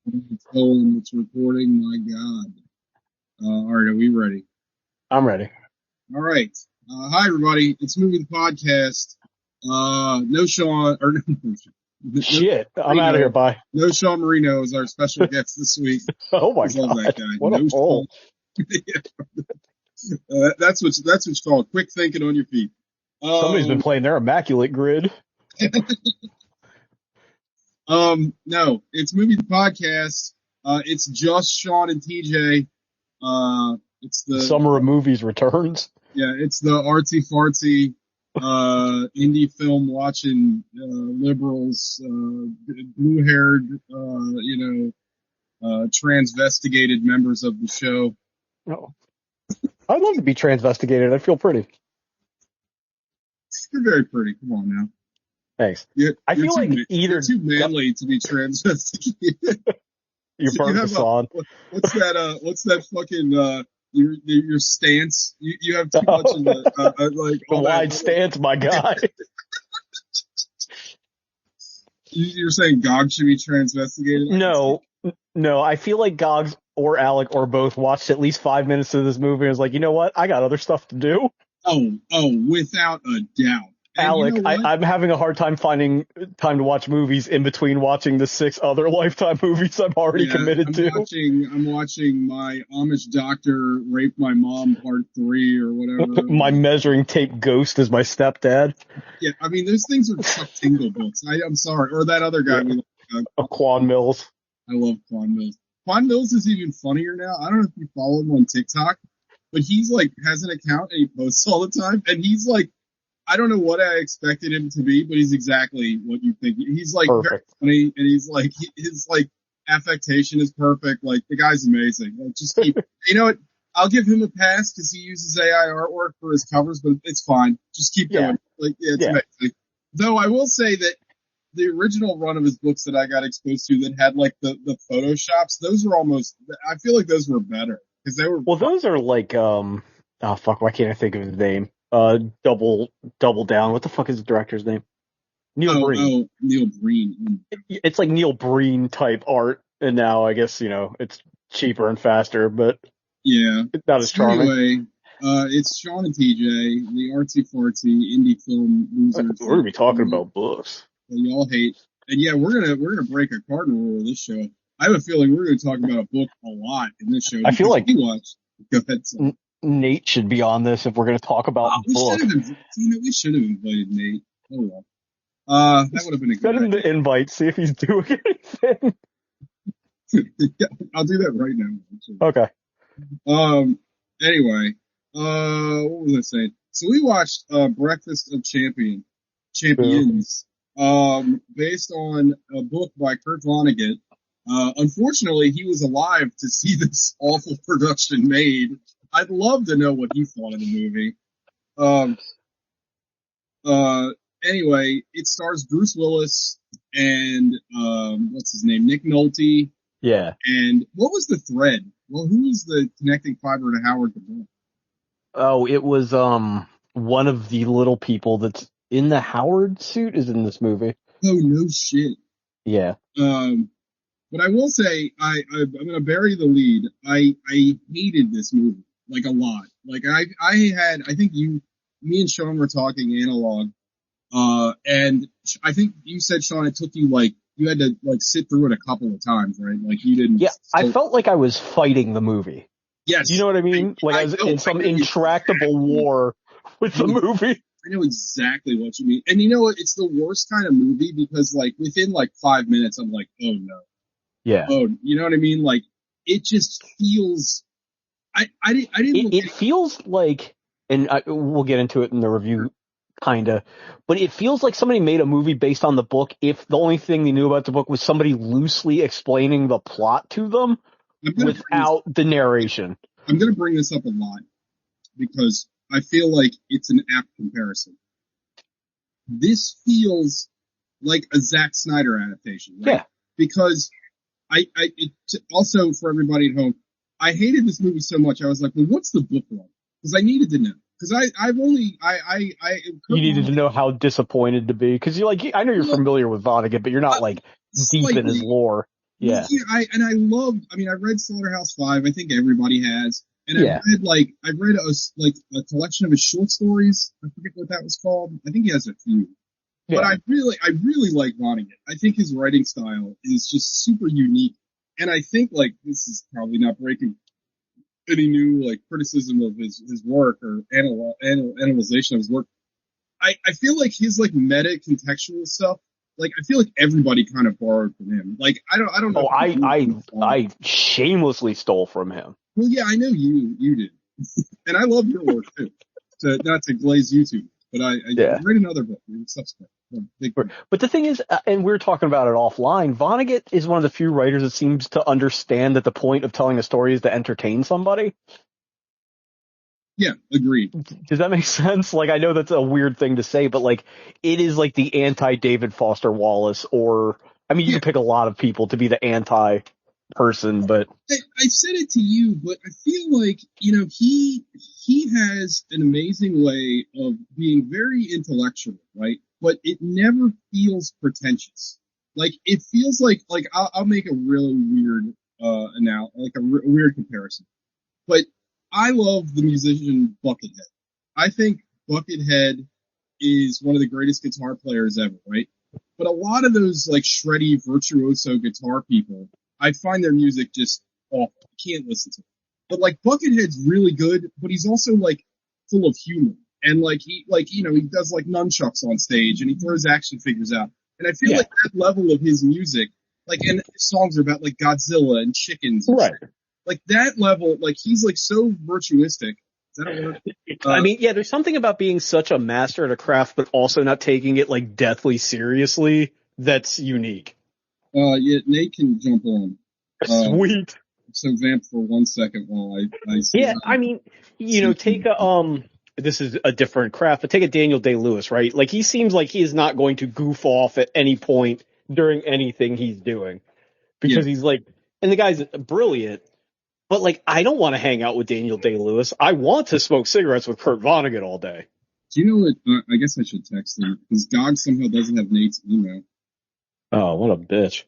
It's going, it's recording, my God. All right, are we ready? I'm ready. All right. Hi, everybody. It's Movie the Podcast. No Sean, or no Shit, I'm out of here. Marino. Bye. No Sean Marino is our special guest this week. Oh my I love that god, guy. what a No hole. Sean. That's what's called quick thinking on your feet. Somebody's been playing their immaculate grid. No, it's Movie the Podcast. It's just Sean and TJ. It's the Summer of Movies returns. Yeah, it's the artsy fartsy indie film watching liberals, blue haired, transvestigated members of the show. Oh. I'd love to be transvestigated. I feel pretty. You're very pretty. Come on now. Thanks. I feel like you're too manly to be transvestigated. You're part of the song. What's that? What's that fucking? Your stance. You have too much of the the wide stance, my guy. You're saying Gog should be transvestigated? No. I feel like Gogs or Alec or both watched at least 5 minutes of this movie and was like, you know what? I got other stuff to do. Oh, without a doubt. And Alec, you know I'm having a hard time finding time to watch movies in between watching the 6 other Lifetime movies I'm already committed to. I'm watching my Amish Doctor Rape My Mom Part 3 or whatever. My measuring tape ghost is my stepdad. Yeah, I mean, those things are Chuck Tingle books. I'm sorry. Or that other guy. Quan Mills. I love Quan Mills. Quan Mills is even funnier now. I don't know if you follow him on TikTok, but he's like, has an account and he posts all the time. And he's like, I don't know what I expected him to be, but he's exactly what you think. He's like perfect. Very funny, and he's like his like affectation is perfect. Like the guy's amazing. Like, just keep, you know what? I'll give him a pass because he uses AI artwork for his covers, but it's fine. Just keep going. It's amazing. Though I will say that the original run of his books that I got exposed to that had like the photoshops, those were almost. I feel like those were better because they were. Well, those are like oh fuck, why can't I think of his name? Double Down. What the fuck is the director's name? Neil Breen. Oh, Neil Breen. It's like Neil Breen type art, and now I guess it's cheaper and faster, but yeah, not as charming. Anyway, it's Sean and TJ, the artsy fartsy indie film losers. We're gonna be talking about books that y'all hate, and yeah, we're gonna break a cardinal rule of this show. I have a feeling we're gonna talk about a book a lot in this show. I feel like we watched. Go ahead. Nate should be on this if we're going to talk about books. We should have invited Nate. Oh well. That would have been a good Send him the invite, see if he's doing anything. Yeah, I'll do that right now. Actually. Okay. Anyway, what was I saying? So we watched Breakfast of Champions, based on a book by Kurt Vonnegut. Unfortunately, he was alive to see this awful production made. I'd love to know what he thought of the movie. Anyway, it stars Bruce Willis and what's his name, Nick Nolte. Yeah. And what was the thread? Well, who was the connecting fiber to Howard the Duck? Oh, it was one of the little people that's in the Howard suit is in this movie. Oh no shit. Yeah. But I will say I'm gonna bury the lead. I hated this movie. Like a lot. Like I think me and Sean were talking analog, and I think you said, Sean, it took you like, you had to like sit through it a couple of times, right? Like you didn't. Yeah, I felt like I was fighting the movie. Yes. You know what I mean? I was in some intractable war with the movie. I know exactly what you mean. And you know what? It's the worst kind of movie because like within like 5 minutes, I'm like, oh no. Yeah. Oh, you know what I mean? Like it just feels. I didn't. It feels like, and we'll get into it in the review, kinda, but it feels like somebody made a movie based on the book. If the only thing they knew about the book was somebody loosely explaining the plot to them without the narration. I'm going to bring this up a lot because I feel like it's an apt comparison. This feels like a Zack Snyder adaptation, right? Yeah. Because also for everybody at home, I hated this movie so much. I was like, well, what's the book like? Because I needed to know. Because you needed to know how disappointed to be. Because I know you're familiar with Vonnegut, but you're not like deep in his lore. Well, Yeah. yeah, I read Slaughterhouse-Five. I think everybody has. And Yeah. I've read a collection of his short stories. I forget what that was called. I think he has a few. But Yeah. I really like Vonnegut. I think his writing style is just super unique. And I think like this is probably not breaking any new like criticism of his work or analyzation of his work. I feel like his like meta contextual stuff, like I feel like everybody kind of borrowed from him. Like I don't know Oh, if I shamelessly stole from him. well, yeah, I know you did, and I love your work too. Not to glaze you too, but I Yeah. read another book. Subsequent. But the thing is, and we were talking about it offline, Vonnegut is one of the few writers that seems to understand that the point of telling a story is to entertain somebody. Yeah, agreed. Does that make sense? Like, I know that's a weird thing to say, but like, it is like the anti-David Foster Wallace, or, I mean, you Yeah, could pick a lot of people to be the anti-person, but I said it to you, but I feel like he has an amazing way of being very intellectual, right? But it never feels pretentious. Like it feels like I'll make a really weird like a weird comparison. But I love the musician Buckethead. I think Buckethead is one of the greatest guitar players ever, right? But a lot of those like shreddy virtuoso guitar people, I find their music just awful. I can't listen to it. But like Buckethead's really good, but he's also like full of humor. And like he does like nunchucks on stage and he throws action figures out. And I feel yeah, like that level of his music, like and his songs are about like Godzilla and chickens and right. shit. Like that level, like he's like so virtuistic. Is that a word? I mean, yeah, there's something about being such a master at a craft, but also not taking it like deathly seriously that's unique. Yeah, Nate can jump on. Um, Sweet. so vamp for 1 second while I see Yeah, how I mean, take sneaky. a this is a different craft, but take a Daniel Day-Lewis, right? Like he seems like he is not going to goof off at any point during anything he's doing Yeah. because he's like, and the guy's brilliant, but like I don't want to hang out with Daniel Day-Lewis. I want to smoke cigarettes with Kurt Vonnegut all day. Do you know what? I guess I should text him because God somehow doesn't have Nate's email. Oh, what a bitch.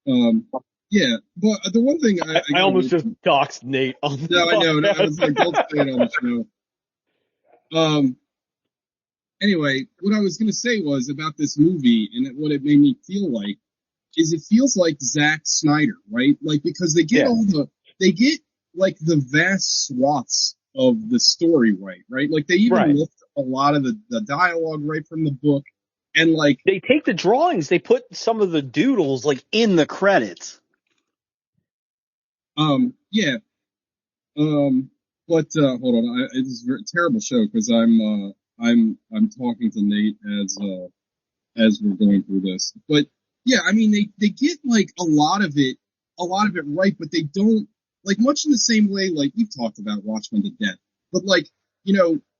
Um, yeah, but the one thing I I gotta almost just mention. doxed Nate on the No, I know. No, I was like, don't say it podcast. on the show. Anyway, what I was gonna say was about this movie and what it made me feel like is it feels like Zack Snyder, right? Like because Yeah, they get like the vast swaths of the story right? Like they even right. lift a lot of the dialogue right from the book, and like They take the drawings, they put some of the doodles like in the credits. yeah but hold on, it's a terrible show because I'm talking to Nate as we're going through this. But yeah, I mean, they get like a lot of it right, but they don't like much in the same way like you've talked about Watchmen to death. But like,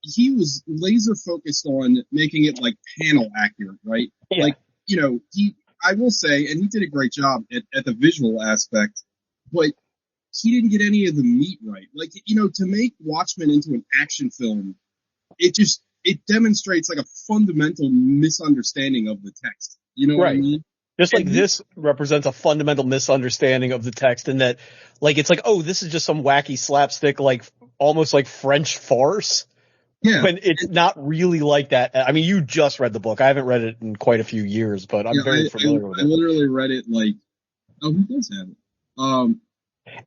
he was laser focused on making it like panel accurate, right? Yeah. Like, I will say, and he did a great job at the visual aspect, but he didn't get any of the meat right. Like, to make Watchmen into an action film, it demonstrates like a fundamental misunderstanding of the text. You know what I Right. mean? Just like And this represents a fundamental misunderstanding of the text, in that, like, it's like, oh, this is just some wacky slapstick, like, almost like French farce, yeah, when it's not really like that. I mean, you just read the book. I haven't read it in quite a few years, but I'm yeah, very familiar with I it. literally read it like, oh, who does have it?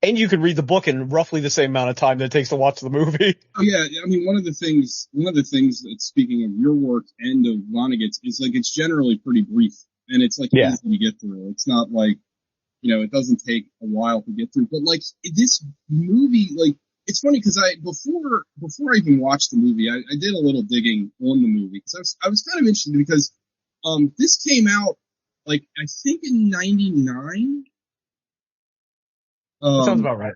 And you could read the book in roughly the same amount of time that it takes to watch the movie. Oh yeah, I mean, one of the things that, speaking of your work and of Vonnegut's, is like it's generally pretty brief and it's like Yeah. easy to get through. It's not like, it doesn't take a while to get through. But like this movie, like it's funny because before I even watched the movie, I did a little digging on the movie because I was kind of interested because this came out like I think in '99. That sounds Um, about right.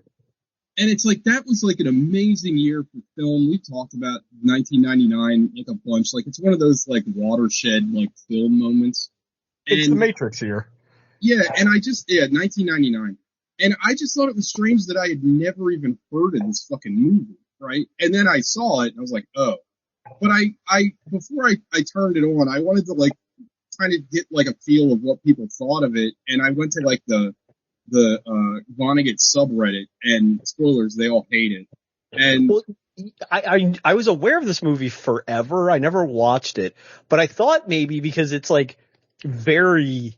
and it's like that was like an amazing year for film. We talked about 1999 like a bunch. Like it's one of those like watershed like film moments. It's the And Matrix here. yeah, and 1999. And I just thought it was strange that I had never even heard of this fucking movie, right? And then I saw it and I was like, oh. But I before I turned it on, I wanted to like trying to get like a feel of what people thought of it, and I went to like the Vonnegut subreddit, and spoilers, they all hate it. And well, I was aware of this movie forever. I never watched it, but I thought maybe because it's like very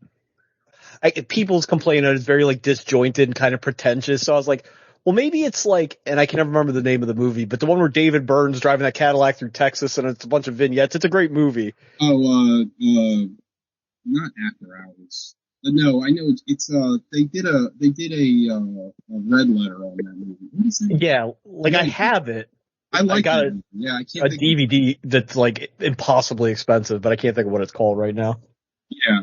people's complaint that it's very like disjointed and kind of pretentious. So I was like, well, maybe it's like, and I can never remember the name of the movie, but the one where David Byrne's driving that Cadillac through Texas and it's a bunch of vignettes. It's a great movie. Not After Hours. No, I know it's they did a red letter on that movie. What is that? Yeah, like I have it. I got it. Yeah, I can't. A DVD that's like impossibly expensive, but I can't think of what it's called right now. Yeah.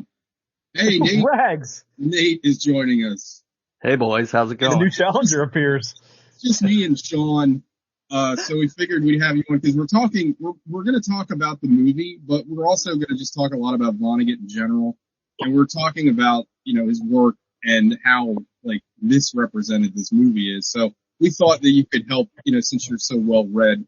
Hey, Nate. Rags. Nate is joining us. Hey, boys. How's it going? The new challenger appears. It's just me and Sean. So we figured we'd have you on because we're going to talk about the movie, but we're also going to just talk a lot about Vonnegut in general. And we're talking about, his work and how like misrepresented this movie is. So we thought that you could help, since you're so well read.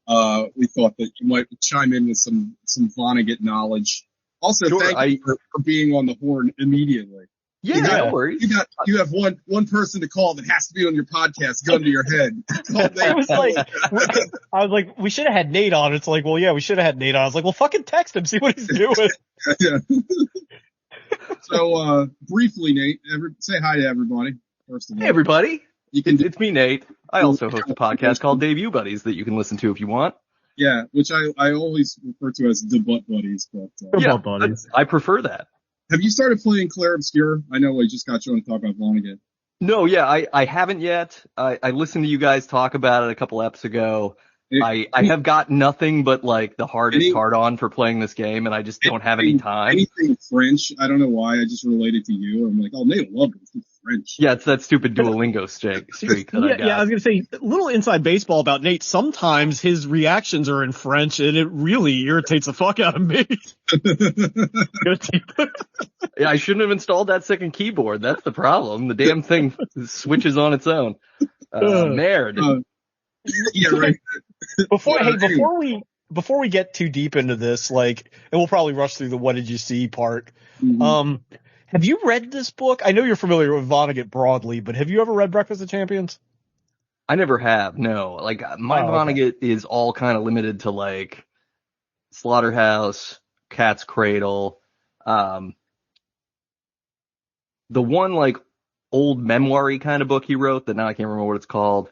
We thought that you might chime in with some Vonnegut knowledge. Also, sure, thank you for being on the horn immediately. Yeah, no worries. You have one person to call that has to be on your podcast. Gun to your head. I was like, we should have had Nate on. It's like, well, yeah, we should have had Nate on. I was like, well, fucking text him, see what he's doing. Yeah. So, briefly, Nate, say hi to everybody. First of all, hey, everybody. It's me, Nate. I also host a podcast called Debut Buddies that you can listen to if you want. Yeah, which I always refer to as the Butt Buddies, but Butt Buddies. I prefer that. Have you started playing Claire Obscure? I know I just got you on to talk about Vonnegut. No, yeah, I haven't yet. I listened to you guys talk about it a couple eps ago. I have got nothing but like the hardest hard on for playing this game, and I just don't have any time. Anything French, I don't know why. I just related to you. I'm like, oh, Nate will love it. It's French. Yeah, it's that stupid Duolingo streak that I got. Yeah, I was gonna say a little inside baseball about Nate. Sometimes his reactions are in French, and it really irritates the fuck out of me. Yeah, I shouldn't have installed that second keyboard. That's the problem. The damn thing switches on its own. Merde. Yeah, right. Before we get too deep into this, and we'll probably rush through the what did you see part. Mm-hmm. Have you read this book? I know you're familiar with Vonnegut broadly, but have you ever read Breakfast of Champions? I never have, no. My Vonnegut is all kind of limited to Slaughterhouse, Cat's Cradle, the one old memoir-y kind of book he wrote that now I can't remember what it's called.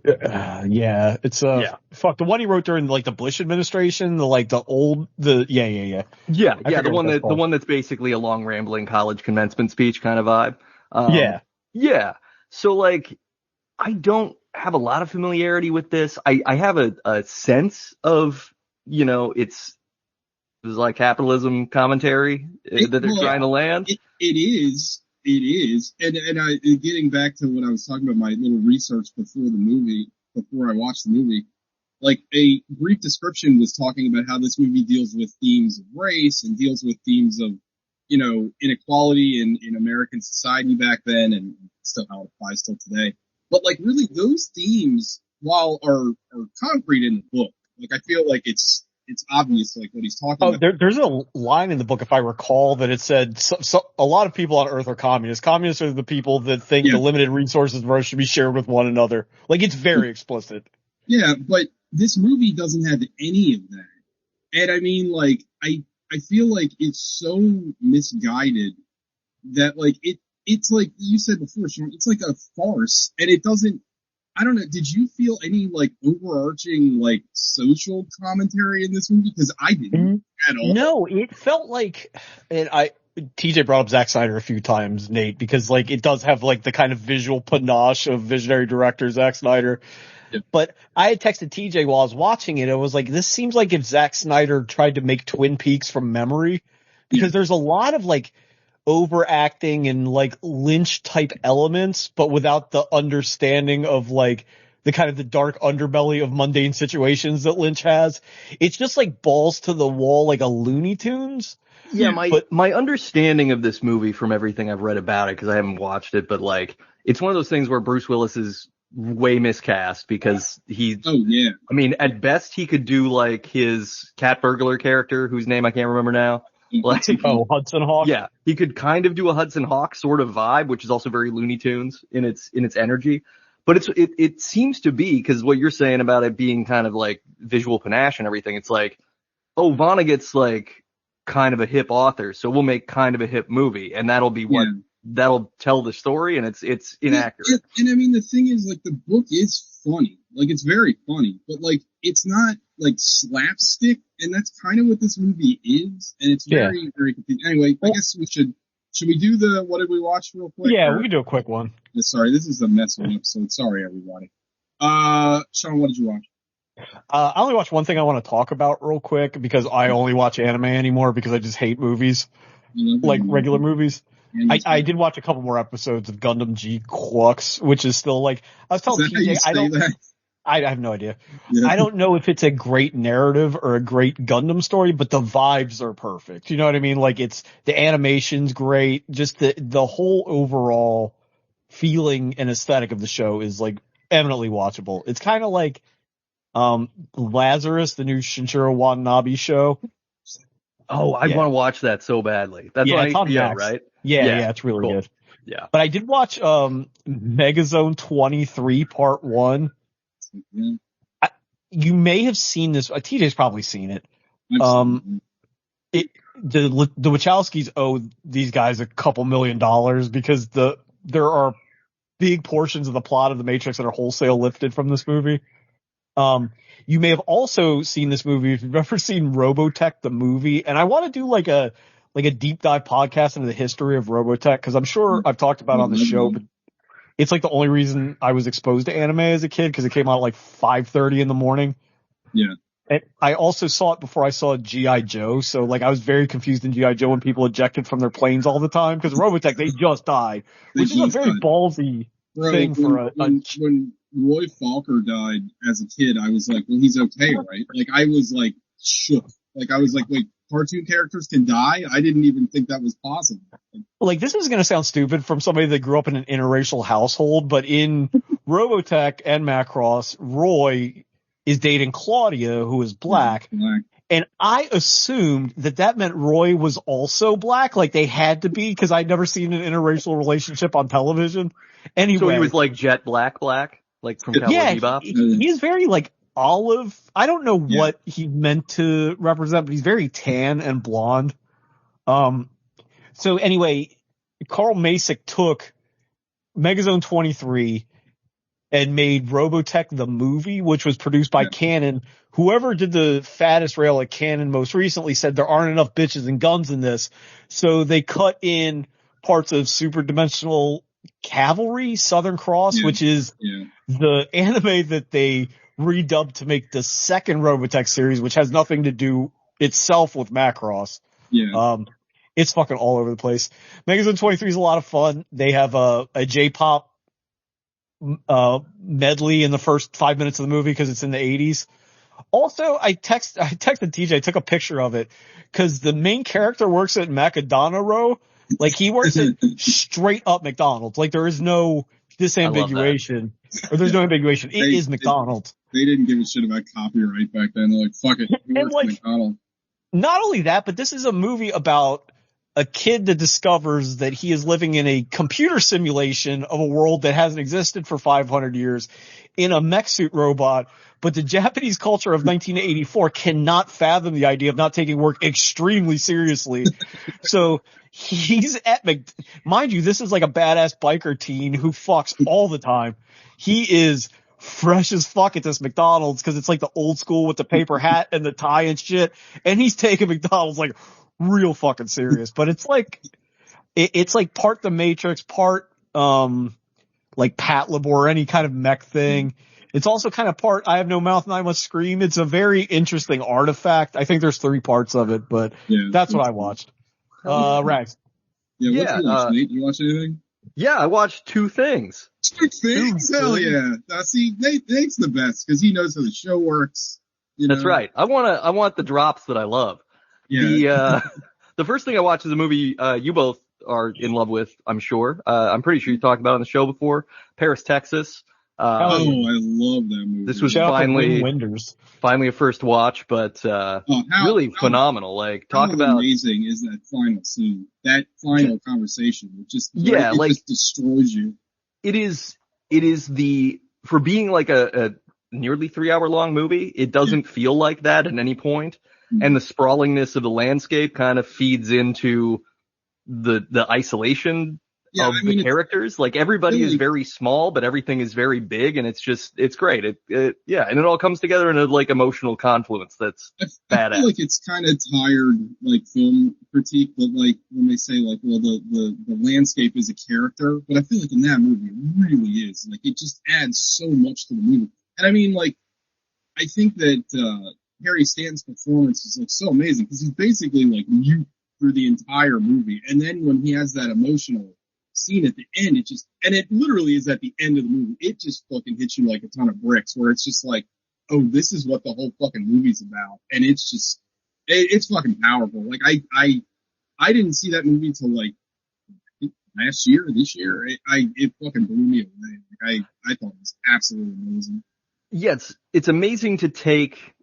Yeah, it's the one he wrote during the Bush administration, the one that's basically a long rambling college commencement speech kind of vibe. Yeah. So I don't have a lot of familiarity with this. I have a sense of it's capitalism commentary that they're trying to land. It is. And getting back to what I was talking about, my little research before I watched the movie, a brief description was talking about how this movie deals with themes of race and deals with themes of, inequality in American society back then and still how it applies still today. But really those themes, while are concrete in the book, I feel like it's obvious what he's talking about. There's a line in the book, if I recall, that it said a lot of people on Earth are communists. Communists are the people that think the limited resources of Earth should be shared with one another. It's very explicit. Yeah, but this movie doesn't have any of that. And I mean, I feel like it's so misguided that it's like you said before, Sean, it's like a farce, and it doesn't. I don't know. Did you feel any overarching social commentary in this movie? Because I didn't at all. No, it felt and TJ brought up Zack Snyder a few times, Nate, because it does have the kind of visual panache of visionary director Zack Snyder. Yep. But I had texted TJ while I was watching it. It was this seems like if Zack Snyder tried to make Twin Peaks from memory, because there's a lot of overacting and Lynch type elements, but without the understanding of the kind of the dark underbelly of mundane situations that Lynch has. It's just balls to the wall, a Looney Tunes. Yeah, my understanding of this movie from everything I've read about it, because I haven't watched it, but it's one of those things where Bruce Willis is way miscast because I mean, at best he could do his cat burglar character, whose name I can't remember now. Like, Hudson Hawk. Yeah, he could kind of do a Hudson Hawk sort of vibe, which is also very Looney Tunes in its energy. But it seems to be, because what you're saying about it being kind of like visual panache and everything, it's like, oh, Vonnegut's like kind of a hip author, so we'll make kind of a hip movie, and that'll be what that'll tell the story, and it's inaccurate. And I mean, the thing is, like, the book is funny, like, it's very funny, but like, it's not like slapstick, and that's kind of what this movie is, and it's very, very confusing. Anyway, I guess should we do the what did we watch real quick? Yeah, we can do a quick one. Sorry, this is a mess of an episode. Sorry, everybody. Sean, what did you watch? I only watched one thing I want to talk about real quick because I only watch anime anymore because I just hate movies, like regular movies. I did watch a couple more episodes of Gundam G Crux, which is still like, I was telling TJ, I have no idea. Yeah. I don't know if it's a great narrative or a great Gundam story, but the vibes are perfect. You know what I mean? Like, it's, the animation's great. Just the whole overall feeling and aesthetic of the show is like eminently watchable. It's kind of like, Lazarus, the new Shinichiro Watanabe show. Oh, I want to watch that so badly. That's on HBO, right? Yeah, it's really good. Yeah. But I did watch, Megazone 23 Part 1. Yeah. You may have seen this. TJ's probably seen it. The Wachowskis owe these guys a couple $1 million because there are big portions of the plot of The Matrix that are wholesale lifted from this movie. You may have also seen this movie if you've ever seen Robotech the movie, and I want to do like a deep dive podcast into the history of Robotech because I'm sure I've talked about it on the show, but it's like the only reason I was exposed to anime as a kid because it came out at like 5:30 in the morning. Yeah. And I also saw it before I saw G.I. Joe, so like I was very confused in G.I. Joe when people ejected from their planes all the time because Robotech, they just died, which is a very ballsy thing for when Roy Falker died as a kid, I was like, well, he's okay, right? Like, I was like shook. Like, I was like, wait, cartoon characters can die? I didn't even think that was possible. Like, this is going to sound stupid from somebody that grew up in an interracial household, but in Robotech and Macross, Roy is dating Claudia, who is black. And I assumed that meant Roy was also black. Like, they had to be, because I'd never seen an interracial relationship on television. Anyway. So he was like jet black, like from Cowboy Bebop? He's very like olive. I don't know what he meant to represent, but he's very tan and blonde. So anyway, Carl Masick took Megazone 23 and made Robotech the movie, which was produced by Canon. Whoever did the fattest rail at Canon most recently said there aren't enough bitches and guns in this. So they cut in parts of Super Dimensional Cavalry, Southern Cross, which is the anime that they redubbed to make the second Robotech series, which has nothing to do itself with Macross. Yeah. It's fucking all over the place. Megazone 23 is a lot of fun. They have a J-pop medley in the first 5 minutes of the movie because it's in the 80s. Also, I texted TJ, I took a picture of it because the main character works at Macadona Row. Like, he works at straight up McDonald's. Like, there is no disambiguation. Or there's no ambiguation. It is McDonald's. They didn't give a shit about copyright back then. They're like, fuck it. He works at McDonald's. Not only that, but this is a movie about a kid that discovers that he is living in a computer simulation of a world that hasn't existed for 500 years in a mech suit robot. But the Japanese culture of 1984 cannot fathom the idea of not taking work extremely seriously. So he's at mind you, this is like a badass biker teen who fucks all the time. He is fresh as fuck at this McDonald's because it's like the old school with the paper hat and the tie and shit. And he's taking McDonald's like real fucking serious. But it's like part The Matrix, part like Patlab or any kind of mech thing. It's also kind of part I Have No Mouth and I Must Scream. It's a very interesting artifact. I think there's 3 parts of it, but that's what I watched. Rags. Yeah, what you watch, Nate? You watch anything? Yeah, I watched 2 things. 2 things? Hell yeah. See, Nate's the best because he knows how the show works. That's right. I want the drops that I love. Yeah. The first thing I watched is a movie you both are in love with, I'm sure. I'm pretty sure you talked about it on the show before. Paris, Texas. I love that movie. This was finally a first watch, but really phenomenal. Like, talk about amazing is that final scene, that final conversation. It just just destroys you. It is for being like a nearly 3-hour long movie. It doesn't feel like that at any point, and the sprawlingness of the landscape kind of feeds into the isolation of the characters. Like, everybody is very small, but everything is very big, and it's great. And it all comes together in a like emotional confluence that's badass. I feel like it's kind of tired, like, film critique, but like when they say like, well, the landscape is a character, but I feel like in that movie it really is. Like, it just adds so much to the movie. And I mean, like, I think that Harry Stanton's performance is like so amazing because he's basically like mute through the entire movie, and then when he has that emotional scene at the end, it literally is at the end of the movie, it just fucking hits you like a ton of bricks, where it's just like, oh, this is what the whole fucking movie's about, and it's fucking powerful. Like, I didn't see that movie till like this year. It fucking blew me away. Like, I thought it was absolutely amazing. Yeah, it's amazing to take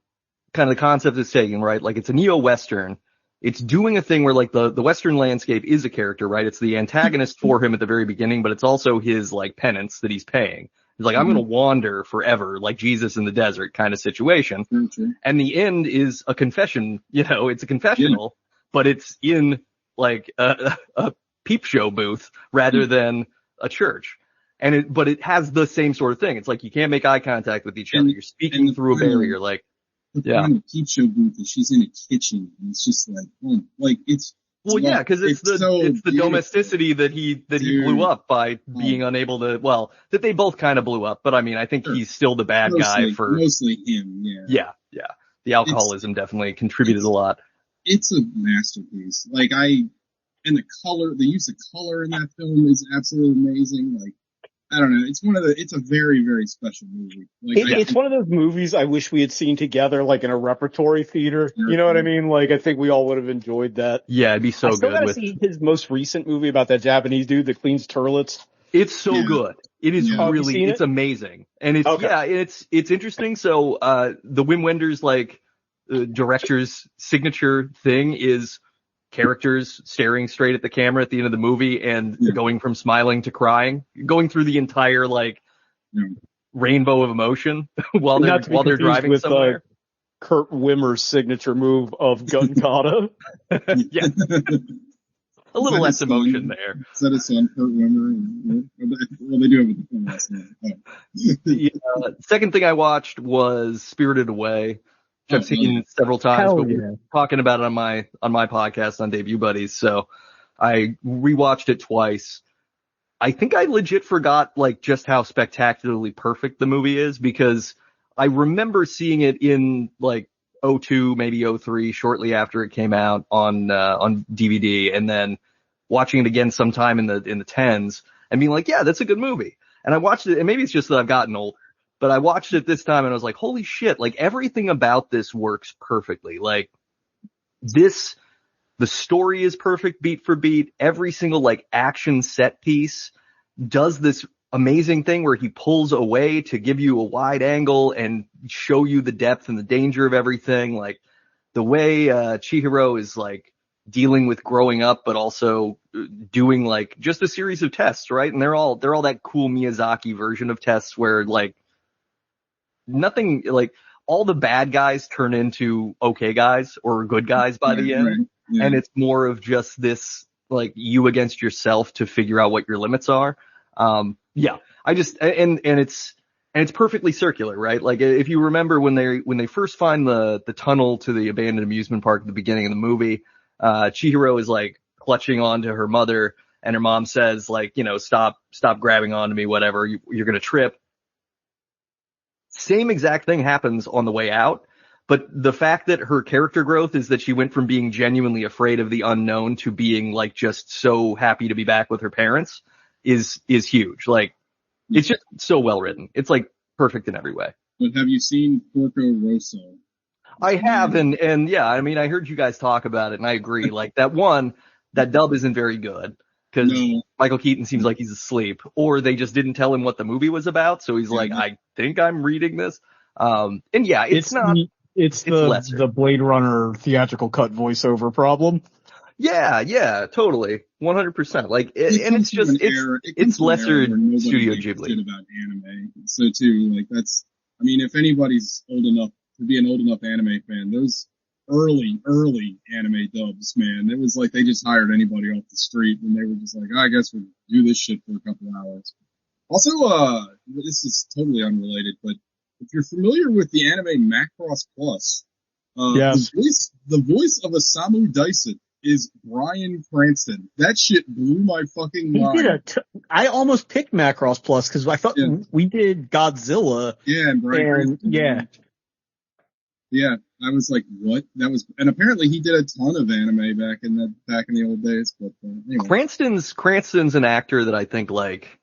kind of the concept it's taking, right? Like, it's a neo-Western. It's doing a thing where, like, the Western landscape is a character, right? It's the antagonist for him at the very beginning, but it's also his, like, penance that he's paying. He's like, I'm going to wander forever, like Jesus in the desert kind of situation. Mm-hmm. And the end is a confession, it's a confessional, but it's in, like, a peep show booth rather than a church. But it has the same sort of thing. It's like, you can't make eye contact with each other. You're speaking through a barrier, like, kind of peep show booth that she's in a kitchen, and it's just like, oh, like, because it's the domesticity that he blew up by being unable to. Well, that they both kind of blew up, but I mean, I think he's still the bad guy for mostly him. Yeah. The alcoholism definitely contributed a lot. It's a masterpiece. Like, and the use of color in that film is absolutely amazing. Like, I don't know. It's a very, very special movie. Like, it's one of those movies I wish we had seen together, like in a repertory theater. You know what I mean? Like, I think we all would have enjoyed that. Yeah, it'd be so good. I still gotta see his most recent movie about that Japanese dude that cleans toilets. It's so good. It is really, it's amazing. And it's interesting. So, the Wim Wenders, like, director's signature thing is characters staring straight at the camera at the end of the movie and going from smiling to crying, going through the entire, like, rainbow of emotion while they're driving somewhere. Kurt Wimmer's signature move of gun kata. Yeah. A little less emotion there. Is that his son, Kurt Wimmer? Well, they do have a different last name. Second thing I watched was Spirited Away, which I've seen several times, but we're talking about it on my podcast on Debut Buddies. So I rewatched it twice. I think I legit forgot, like, just how spectacularly perfect the movie is, because I remember seeing it in, like, 2002, maybe 2003, shortly after it came out on DVD, and then watching it again sometime in the 10s and being like, yeah, that's a good movie. And I watched it, and maybe it's just that I've gotten older, but I watched it this time and I was like, holy shit, like, everything about this works perfectly. Like, the story is perfect beat for beat. Every single, like, action set piece does this amazing thing where he pulls away to give you a wide angle and show you the depth and the danger of everything. Like, the way Chihiro is, like, dealing with growing up, but also doing, like, just a series of tests, right? And they're all that cool Miyazaki version of tests where, like, nothing, like, all the bad guys turn into okay guys or good guys by the end. Right. Yeah. And it's more of just this, like, you against yourself to figure out what your limits are. It's perfectly circular, right? Like, if you remember when they first find the tunnel to the abandoned amusement park at the beginning of the movie, Chihiro is, like, clutching onto her mother, and her mom says, like, stop grabbing onto me, whatever, you're gonna trip. Same exact thing happens on the way out, but the fact that her character growth is that she went from being genuinely afraid of the unknown to being, like, just so happy to be back with her parents is huge. Like, it's just so well written. It's, like, perfect in every way. But have you seen Porco Rosso? I have, and yeah, I mean, I heard you guys talk about it, and I agree. Like, that dub isn't very good. because No. Michael Keaton seems like he's asleep, or they just didn't tell him what the movie was about, so he's like, I think I'm reading this. And yeah, it's not. It's lesser. the Blade Runner theatrical cut voiceover problem. Yeah, totally, 100%. Like, and it's just it's lesser Studio Ghibli. Shit about anime, so too, like that's. I mean, if anybody's old enough to be an old enough anime fan, those early anime dubs, man, it was like they just hired anybody off the street, and they were just like, I guess we'll do this shit for a couple hours. Also, this is totally unrelated, but if you're familiar with the anime Macross Plus, the voice of Osamu Dyson is Bryan Cranston. That shit blew my fucking mind. I almost picked Macross Plus because I thought we did Godzilla. Yeah, and Bryan Cranston. Yeah, I was like, what? That was, and apparently he did a ton of anime back in the old days. But anyway. Cranston's an actor that I think like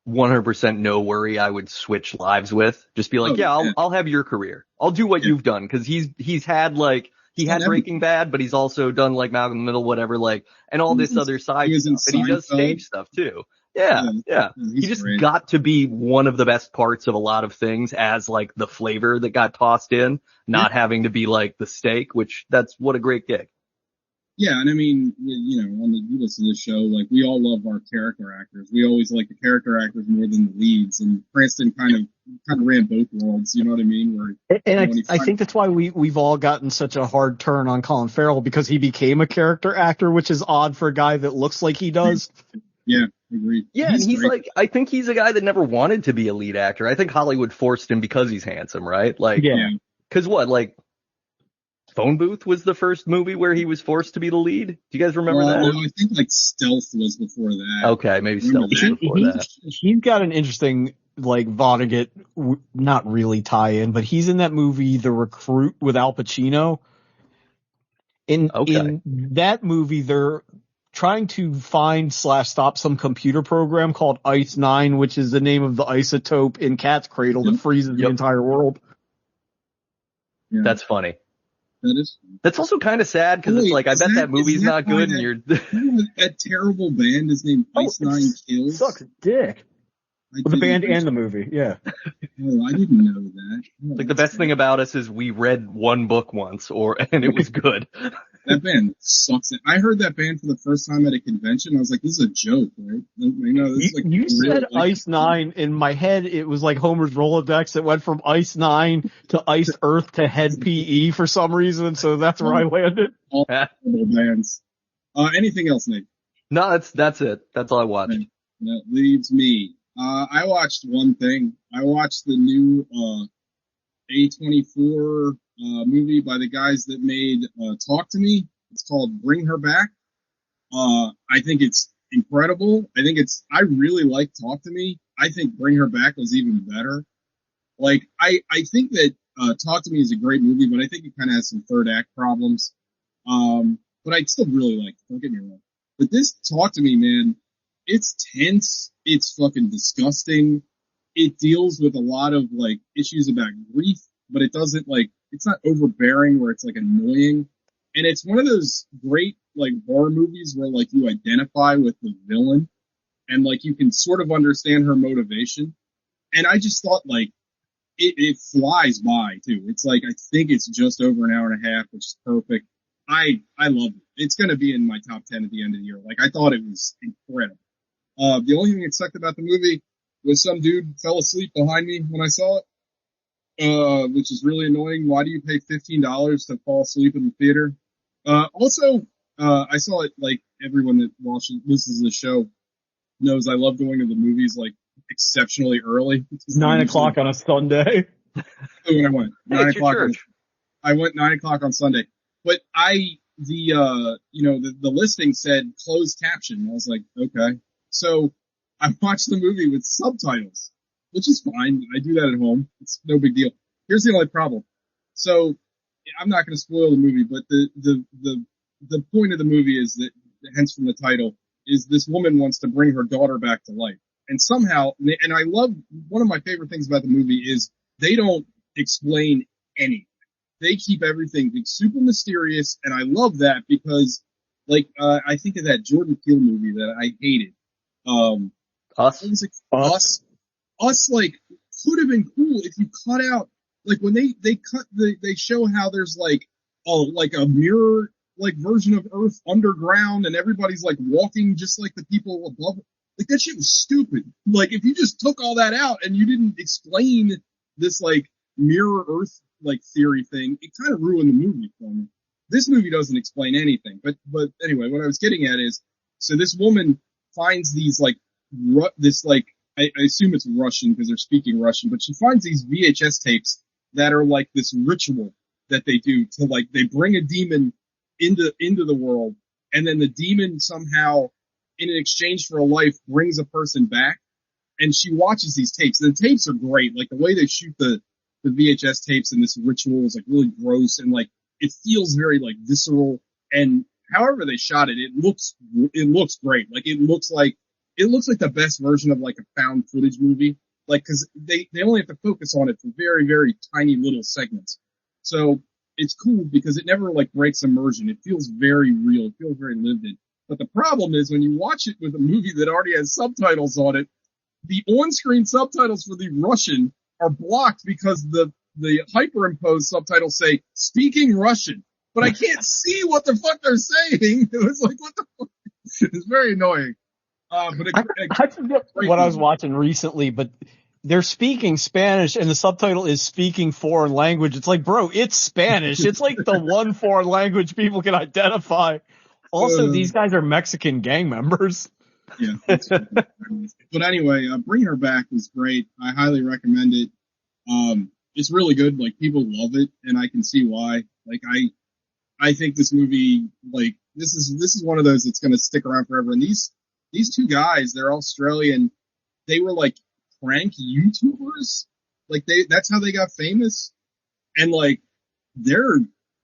100% no worry I would switch lives with. Just be like, I'll have your career. I'll do what you've done, because he's had like he had Breaking Bad, but he's also done like Malcolm in the Middle, whatever, like, and all this other side stuff. And he does stage stuff too. Yeah. He just got to be one of the best parts of a lot of things as like the flavor that got tossed in, not having to be like the steak, which that's what a great gig. Yeah, and I mean, you know, you listen to this show, like, we all love our character actors. We always like the character actors more than the leads, and Cranston kind of ran both worlds, you know what I mean? I think that's why we've all gotten such a hard turn on Colin Farrell, because he became a character actor, which is odd for a guy that looks like he does. Yeah, agreed. Yeah, and he's like, I think he's a guy that never wanted to be a lead actor. I think Hollywood forced him because he's handsome, right? Like, because what, like, Phone Booth was the first movie where he was forced to be the lead. Do you guys remember that? I think like Stealth was before that. Okay, maybe Stealth was before that. He's got an interesting, like, Vonnegut, not really tie-in, but he's in that movie The Recruit with Al Pacino. In that movie, they're trying to find / stop some computer program called Ice 9, which is the name of the isotope in Cat's Cradle that freezes the entire world. Yeah. That's funny. That's also kind of sad, because it's like, I bet that movie's not good, and you're that terrible band is named Ice Nine Kills. Sucks dick. The band and the movie, yeah. Oh, I didn't know that. Oh, like, the best thing about us is we read one book once, and it was good. That band sucks. I heard that band for the first time at a convention. I was like, this is a joke, right? You know, this is like you said Ice 9. In my head, it was like Homer's Rolodex. It went from Ice 9 to Ice Earth to Head PE for some reason, so that's where I landed. All bands. Anything else, Nick? No, that's it. That's all I watched. Okay. That leaves me. I watched one thing. I watched the new A24 movie by the guys that made Talk to Me. It's called Bring Her Back. I think it's incredible. I really like Talk to Me. I think Bring Her Back was even better. Like, I think that Talk to Me is a great movie, but I think it kind of has some third act problems. But I still really like it. Don't get me wrong. But this Talk to Me, man, it's tense. It's fucking disgusting. It deals with a lot of like issues about grief, but it doesn't like, it's not overbearing where it's like annoying. And it's one of those great like horror movies where like you identify with the villain and like you can sort of understand her motivation. And I just thought like it flies by too. It's like, I think it's just over an hour and a half, which is perfect. I love it. It's going to be in my top 10 at the end of the year. Like, I thought it was incredible. The only thing that sucked about the movie was some dude fell asleep behind me when I saw it, which is really annoying. Why do you pay $15 to fall asleep in the theater? Also, I saw it, like, everyone that listens to the show knows I love going to the movies, like, exceptionally early. 9 o'clock on a Sunday. When I went. 9 o'clock. I went 9 o'clock on Sunday. But the listing said closed caption. I was like, okay. So I watched the movie with subtitles, which is fine. I do that at home. It's no big deal. Here's the only problem. So I'm not going to spoil the movie, but the point of the movie is that, hence from the title, is this woman wants to bring her daughter back to life. And somehow, and I love, one of my favorite things about the movie is they don't explain anything. They keep everything super mysterious, and I love that because Like, I think of that Jordan Peele movie that I hated. Us? What was it? Us. Us, like, could have been cool if you cut out, like, when they show how there's, like, a mirror, like, version of Earth underground and everybody's, like, walking just like the people above. Like, that shit was stupid. Like, if you just took all that out and you didn't explain this, like, mirror Earth, like, theory thing, it kind of ruined the movie for me. This movie doesn't explain anything. But anyway, what I was getting at is, so this woman finds these, like, I assume it's Russian because they're speaking Russian, but she finds these VHS tapes that are like this ritual that they do to, like, they bring a demon into the world, and then the demon somehow, in exchange for a life, brings a person back. And she watches these tapes. And the tapes are great. Like, the way they shoot the VHS tapes in this ritual is, like, really gross, and, like, it feels very, like, visceral. And however they shot it, it looks great. Like, it looks like the best version of, like, a found footage movie. Like, cause they only have to focus on it for very, very tiny little segments. So it's cool because it never, like, breaks immersion. It feels very real. It feels very lived in. But the problem is when you watch it with a movie that already has subtitles on it, the on-screen subtitles for the Russian are blocked because the hyperimposed subtitles say speaking Russian, but I can't see what the fuck they're saying. It was like, what the fuck? It's very annoying. But I forget what I was watching recently, but they're speaking Spanish and the subtitle is speaking foreign language. It's like, bro, it's Spanish. It's like the one foreign language people can identify. Also, these guys are Mexican gang members. Yeah. But anyway, Bring Her Back was great. I highly recommend it. It's really good. Like, people love it, and I can see why. Like, I think this movie, like, this is one of those that's going to stick around forever. And these two guys, they're Australian. They were, like, prank YouTubers. Like, that's how they got famous. And, like, they're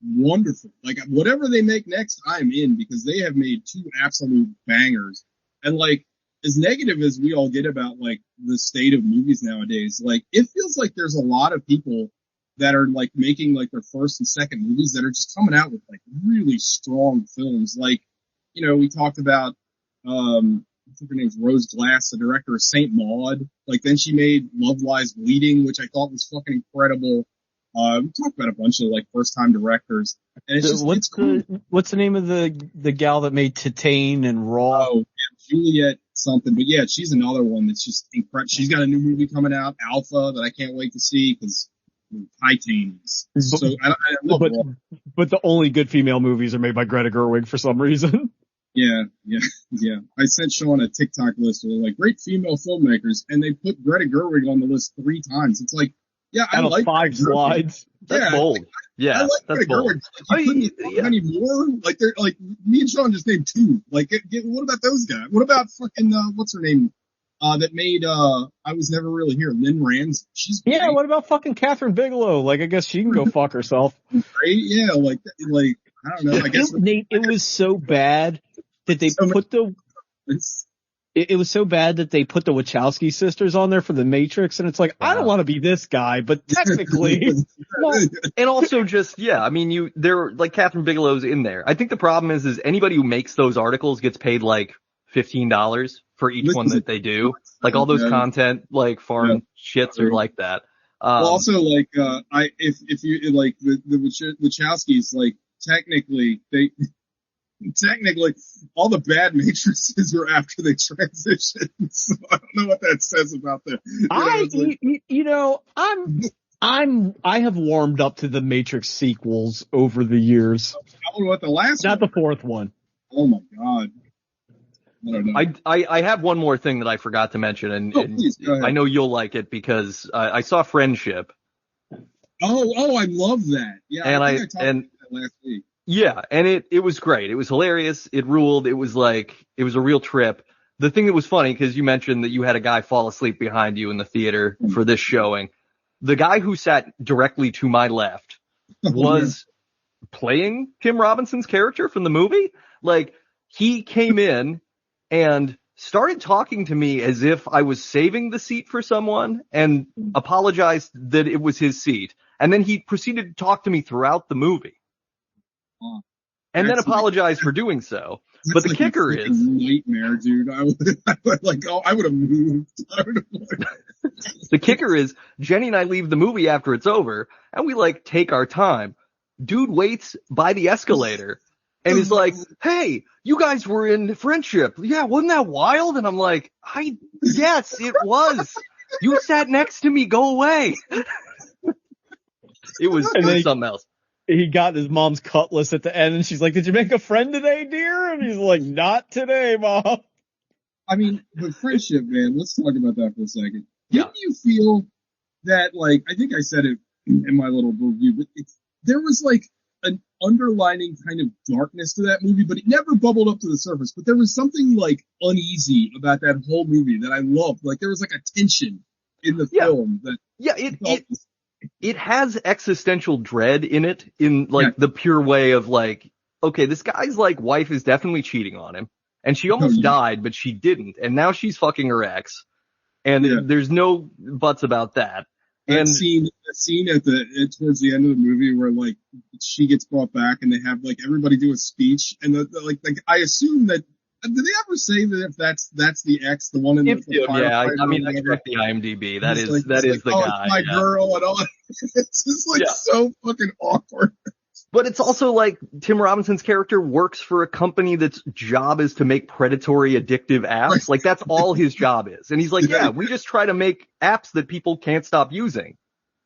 wonderful. Like, whatever they make next, I'm in, because they have made two absolute bangers. And, like, as negative as we all get about, like, the state of movies nowadays, like, it feels like there's a lot of people that are, like, making, like, their first and second movies that are just coming out with, like, really strong films. Like, you know, we talked about, I think her name's Rose Glass, the director of Saint Maud. Like, then she made Love Lies Bleeding, which I thought was fucking incredible. We talked about a bunch of, like, first-time directors. And it's just, it's cool. What's the name of the gal that made Titane and Raw? Oh, yeah, Juliet something. But yeah, she's another one that's just incredible. She's got a new movie coming out, Alpha, that I can't wait to see, because Titane. So I love Raw. But the only good female movies are made by Greta Gerwig for some reason. Yeah. I sent Sean a TikTok list with, like, great female filmmakers, and they put Greta Gerwig on the list 3 times. It's like, yeah, I like 5 slides. That's bold. Yeah, I like that's bold. Like, you couldn't any more. Like, they're like, me and Sean just named 2. Like, what about those guys? What about fucking what's her name? That made I Was Never Really Here, Lynn Ramsey. She's great. Yeah. What about fucking Catherine Bigelow? Like, I guess she can go fuck herself. Great. Yeah. Like I don't know. I guess it was so bad that they put the. It was so bad that they put the Wachowski sisters on there for The Matrix, and it's like, wow. I don't want to be this guy, but technically. Well, and also just, yeah, I mean, they're like Catherine Bigelow's in there. I think the problem is anybody who makes those articles gets paid like $15 for each one that they do. Like, all those content, like, foreign shits are like that. Well, also, like, if you, like, the Wachowskis, like, technically, all the bad matrices were after they transitioned. So I don't know what that says about them. I have warmed up to the Matrix sequels over the years. I don't know what the last Not one. The 4th one. Oh my God. I don't know. I have one more thing that I forgot to mention, and please, go ahead. I know you'll like it because I saw Friendship. Oh, I love that. Yeah, and I talked about that last week. Yeah, and it was great. It was hilarious. It ruled. It was a real trip. The thing that was funny, because you mentioned that you had a guy fall asleep behind you in the theater for this showing. The guy who sat directly to my left was playing Kim Robinson's character from the movie. Like, he came in and started talking to me as if I was saving the seat for someone, and apologized that it was his seat. And then he proceeded to talk to me throughout the movie. and then apologize for doing so. But the kicker is nightmare, dude. I would have moved. The kicker is Jenny and I leave the movie after it's over, and we like take our time. Dude waits by the escalator and is like, "Hey, you guys were in friendship. Yeah, wasn't that wild?" And I'm like, yes, it was. You sat next to me. Go away. It was something else. He got his mom's cutlass at the end, and she's like, "Did you make a friend today, dear?" And he's like, "Not today, Mom." I mean, the friendship, man, let's talk about that for a second. Didn't you feel that, like, I think I said it in my little review, but there was, like, an underlining kind of darkness to that movie, but it never bubbled up to the surface. But there was something, like, uneasy about that whole movie that I loved. Like, there was, like, a tension in the film that... Yeah, it has existential dread in it, in, like, the pure way of, like, okay, this guy's, like, wife is definitely cheating on him, and she almost died, but she didn't, and now she's fucking her ex, and there's no buts about that. And scene towards the end of the movie where, like, she gets brought back, and they have, like, everybody do a speech, and, like, I assume that... Did they ever say that if that's the ex, the one in the fire? Yeah, I mean, I checked the IMDb. That is the guy. It's my girl and all. It's just like so fucking awkward. But it's also like Tim Robinson's character works for a company that's job is to make predatory, addictive apps. Right. Like that's all his job is. And he's like, we just try to make apps that people can't stop using.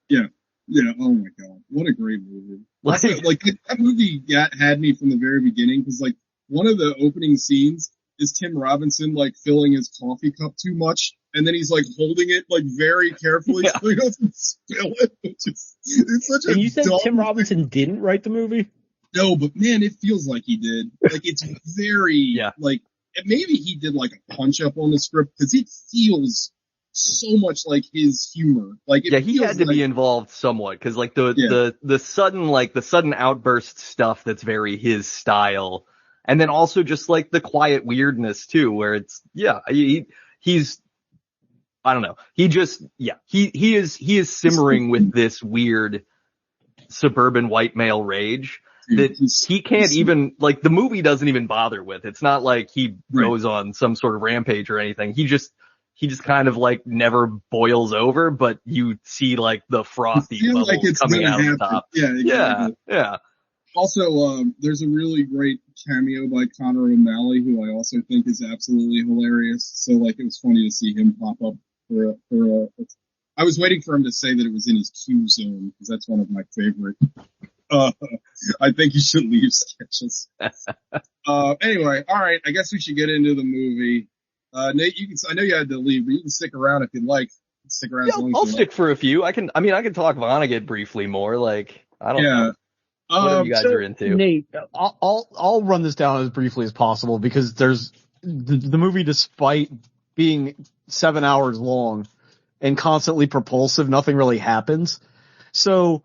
Yeah. Yeah. Oh my God. What a great movie. Also, like that movie had me from the very beginning because like, one of the opening scenes is Tim Robinson, like, filling his coffee cup too much, and then he's, like, holding it, like, very carefully so he doesn't spill it. It's such and you said Tim Robinson didn't write the movie? No, but, man, it feels like he did. Like, it's very, like, maybe he did, like, a punch-up on the script, because it feels so much like his humor. Like, he had to be involved somewhat, because, like, the sudden outburst stuff that's very his style. And then also just like the quiet weirdness too, where it's, he's, I don't know. He just, he is simmering with this weird suburban white male rage that he can't even, like the movie doesn't even bother with. It's not like he goes on some sort of rampage or anything. He just kind of like never boils over, but you see like the frothy bubbles like coming out of the top. Yeah, exactly. Yeah. Also, there's a really great cameo by Connor O'Malley, who I also think is absolutely hilarious. So, like, it was funny to see him pop up I was waiting for him to say that it was in his Q zone, because that's one of my favorite. I think you should leave sketches. Anyway, all right, I guess we should get into the movie. Nate, I know you had to leave, but you can stick around if you'd like. Stick around. I'll stick for a few. I can talk Vonnegut briefly more. Like, I don't know. Whatever you guys are into. Nate, I'll run this down as briefly as possible because there's the movie, despite being 7 hours long and constantly propulsive, nothing really happens. So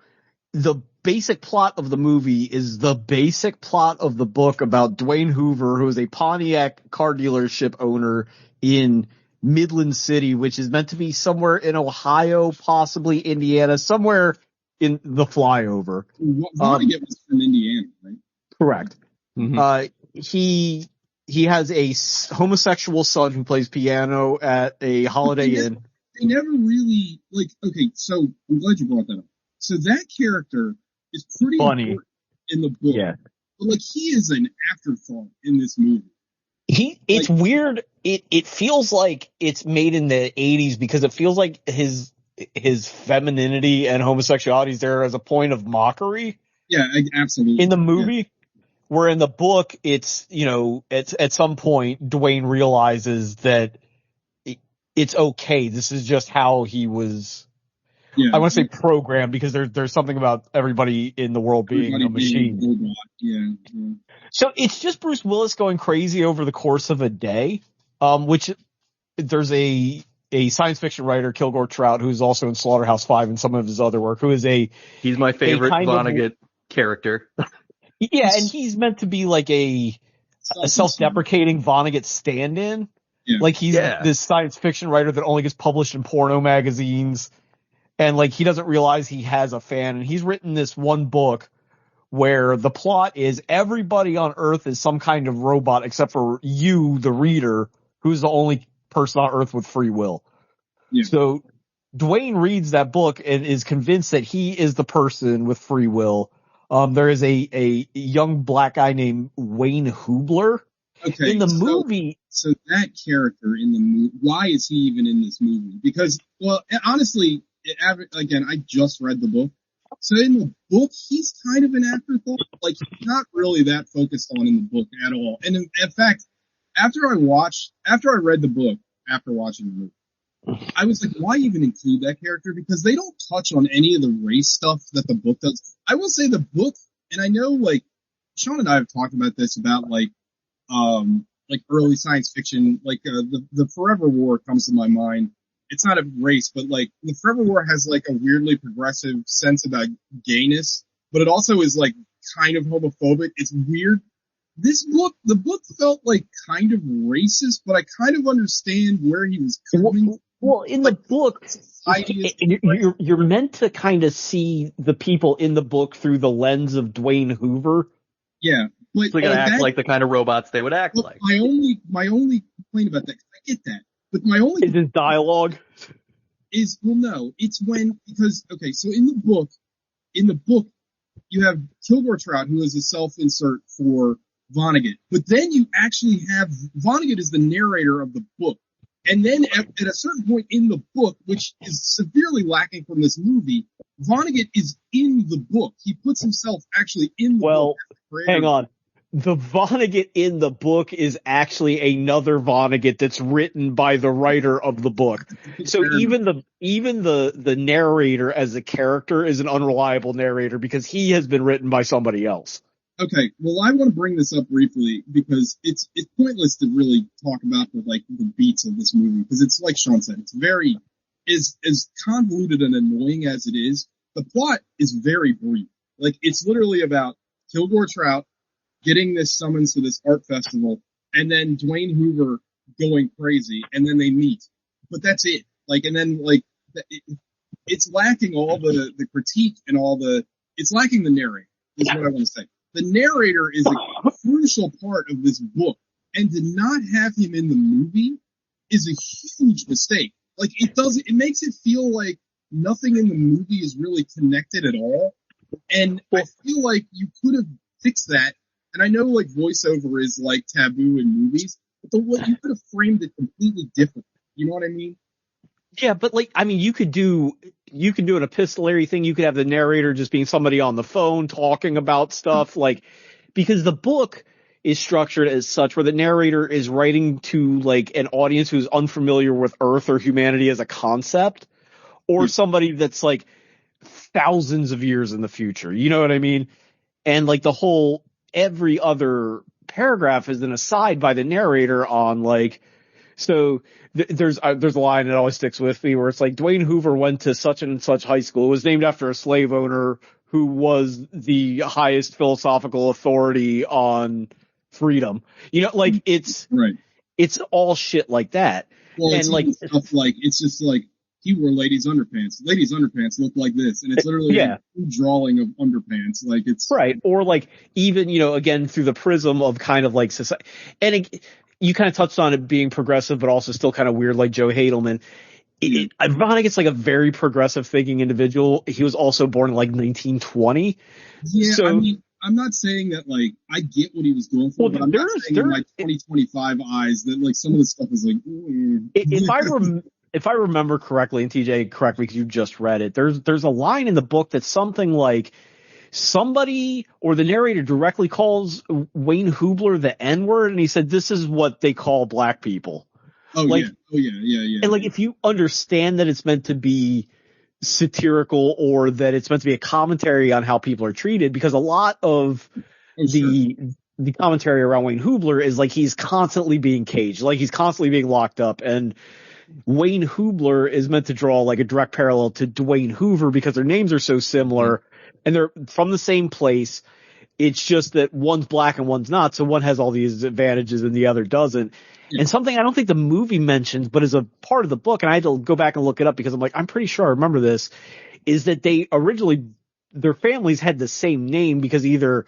the basic plot of the movie is the basic plot of the book about Dwayne Hoover, who is a Pontiac car dealership owner in Midland City, which is meant to be somewhere in Ohio, possibly Indiana, somewhere in the flyover. Vonnegut was from Indiana, right? Correct. Mm-hmm. He has a homosexual son who plays piano at a Holiday Inn. They never really, like, okay, so I'm glad you brought that up. So that character is pretty funny in the book. Yeah. But, like, he is an afterthought in this movie. It's weird. It feels like it's made in the 80s because it feels like his femininity and homosexuality is there as a point of mockery. Yeah, absolutely. In the movie, where in the book, it's, at some point, Dwayne realizes that it's okay. This is just how he was, I want to say programmed, because there's something about everybody in the world being a machine. Yeah. So it's just Bruce Willis going crazy over the course of a day, which there's a science fiction writer, Kilgore Trout, who's also in Slaughterhouse-5 and some of his other work, who is he's my favorite Vonnegut character. Yeah, and he's meant to be like a self-deprecating Vonnegut stand-in. Yeah. Like he's this science fiction writer that only gets published in porno magazines, and like he doesn't realize he has a fan. And he's written this one book where the plot is everybody on Earth is some kind of robot except for you, the reader, who's the only person on Earth with free will. Yeah. So Dwayne reads that book and is convinced that he is the person with free will. There is a young black guy named Wayne Hubler. Okay, in the movie. So that character in the movie, why is he even in this movie? Because, well, honestly, again, I just read the book. So in the book, he's kind of an afterthought. Like, he's not really that focused on in the book at all. And in fact, after I read the book, after watching the movie, I was like, why even include that character? Because they don't touch on any of the race stuff that the book does. I will say the book, and I know, like, Sean and I have talked about this, about, like early science fiction, like, the Forever War comes to my mind. It's not a race, but, like, the Forever War has, like, a weirdly progressive sense about gayness, but it also is, like, kind of homophobic. It's weird. The book felt, like, kind of racist, but I kind of understand where he was coming. Well, in the book, you're meant to kind of see the people in the book through the lens of Dwayne Hoover. Yeah. But they're going to act like the kind of robots they would act like. My only complaint about that, I get that, but my only... Is his dialogue? Well, no. It's okay, so in the book, you have Kilgore Trout, who is a self-insert for Vonnegut, but then you actually have... Vonnegut is the narrator of the book. And then at a certain point in the book, which is severely lacking from this movie, Vonnegut is in the book. He puts himself actually in the book. Well, hang on. The Vonnegut in the book is actually another Vonnegut that's written by the writer of the book. So even the narrator as a character is an unreliable narrator because he has been written by somebody else. Okay, well, I want to bring this up briefly because it's pointless to really talk about the beats of this movie, because it's like Sean said, it's very as convoluted and annoying as it is. The plot is very brief. Like, it's literally about Kilgore Trout getting this summons to this art festival, and then Dwayne Hoover going crazy, and then they meet. But that's it. It's lacking all the critique and it's lacking the narrator, is what I want to say. The narrator is a crucial part of this book, and to not have him in the movie is a huge mistake. Like, it makes it feel like nothing in the movie is really connected at all. And I feel like you could have fixed that. And I know, like, voiceover is, like, taboo in movies, but you could have framed it completely differently. You know what I mean? Yeah, but, like, I mean, you could do an epistolary thing. You could have the narrator just being somebody on the phone talking about stuff, like, because the book is structured as such where the narrator is writing to, like, an audience who's unfamiliar with Earth or humanity as a concept, or somebody that's, like, thousands of years in the future. You know what I mean? And, like, every other paragraph is an aside by the narrator on, like, so there's a line that always sticks with me where it's like, Dwayne Hoover went to such and such high school. It was named after a slave owner who was the highest philosophical authority on freedom. You know, like, it's all shit like that. Well, and, like, stuff like, it's just like, he wore ladies' underpants. Ladies' underpants look like this, and it's literally a drawing of underpants. Like, it's right. Or, like, even, you know, again, through the prism of kind of like society. And you kind of touched on it being progressive, but also still kind of weird, like Joe Hadelman. Vonnegut's like a very progressive thinking individual. He was also born in like 1920. Yeah, so, I mean, I'm not saying that, like, I get what he was going for, but I'm not saying in my 2025 eyes that, like, some of the stuff is like, if I remember correctly, and TJ, correct me because you just read it, there's a line in the book that's something like, somebody or the narrator directly calls Wayne Hubler the N-word, and he said, this is what they call black people. Oh, like, yeah. And, like, if you understand that it's meant to be satirical or that it's meant to be a commentary on how people are treated, because a lot of the commentary around Wayne Hubler is like he's constantly being caged, like he's constantly being locked up, and Wayne Hubler is meant to draw like a direct parallel to Dwayne Hoover because their names are so similar and they're from the same place. It's just that one's black and one's not, so one has all these advantages and the other doesn't. Yeah. And something I don't think the movie mentions, but is a part of the book, and I had to go back and look it up because I'm like, I'm pretty sure I remember this, is that they originally their families had the same name because either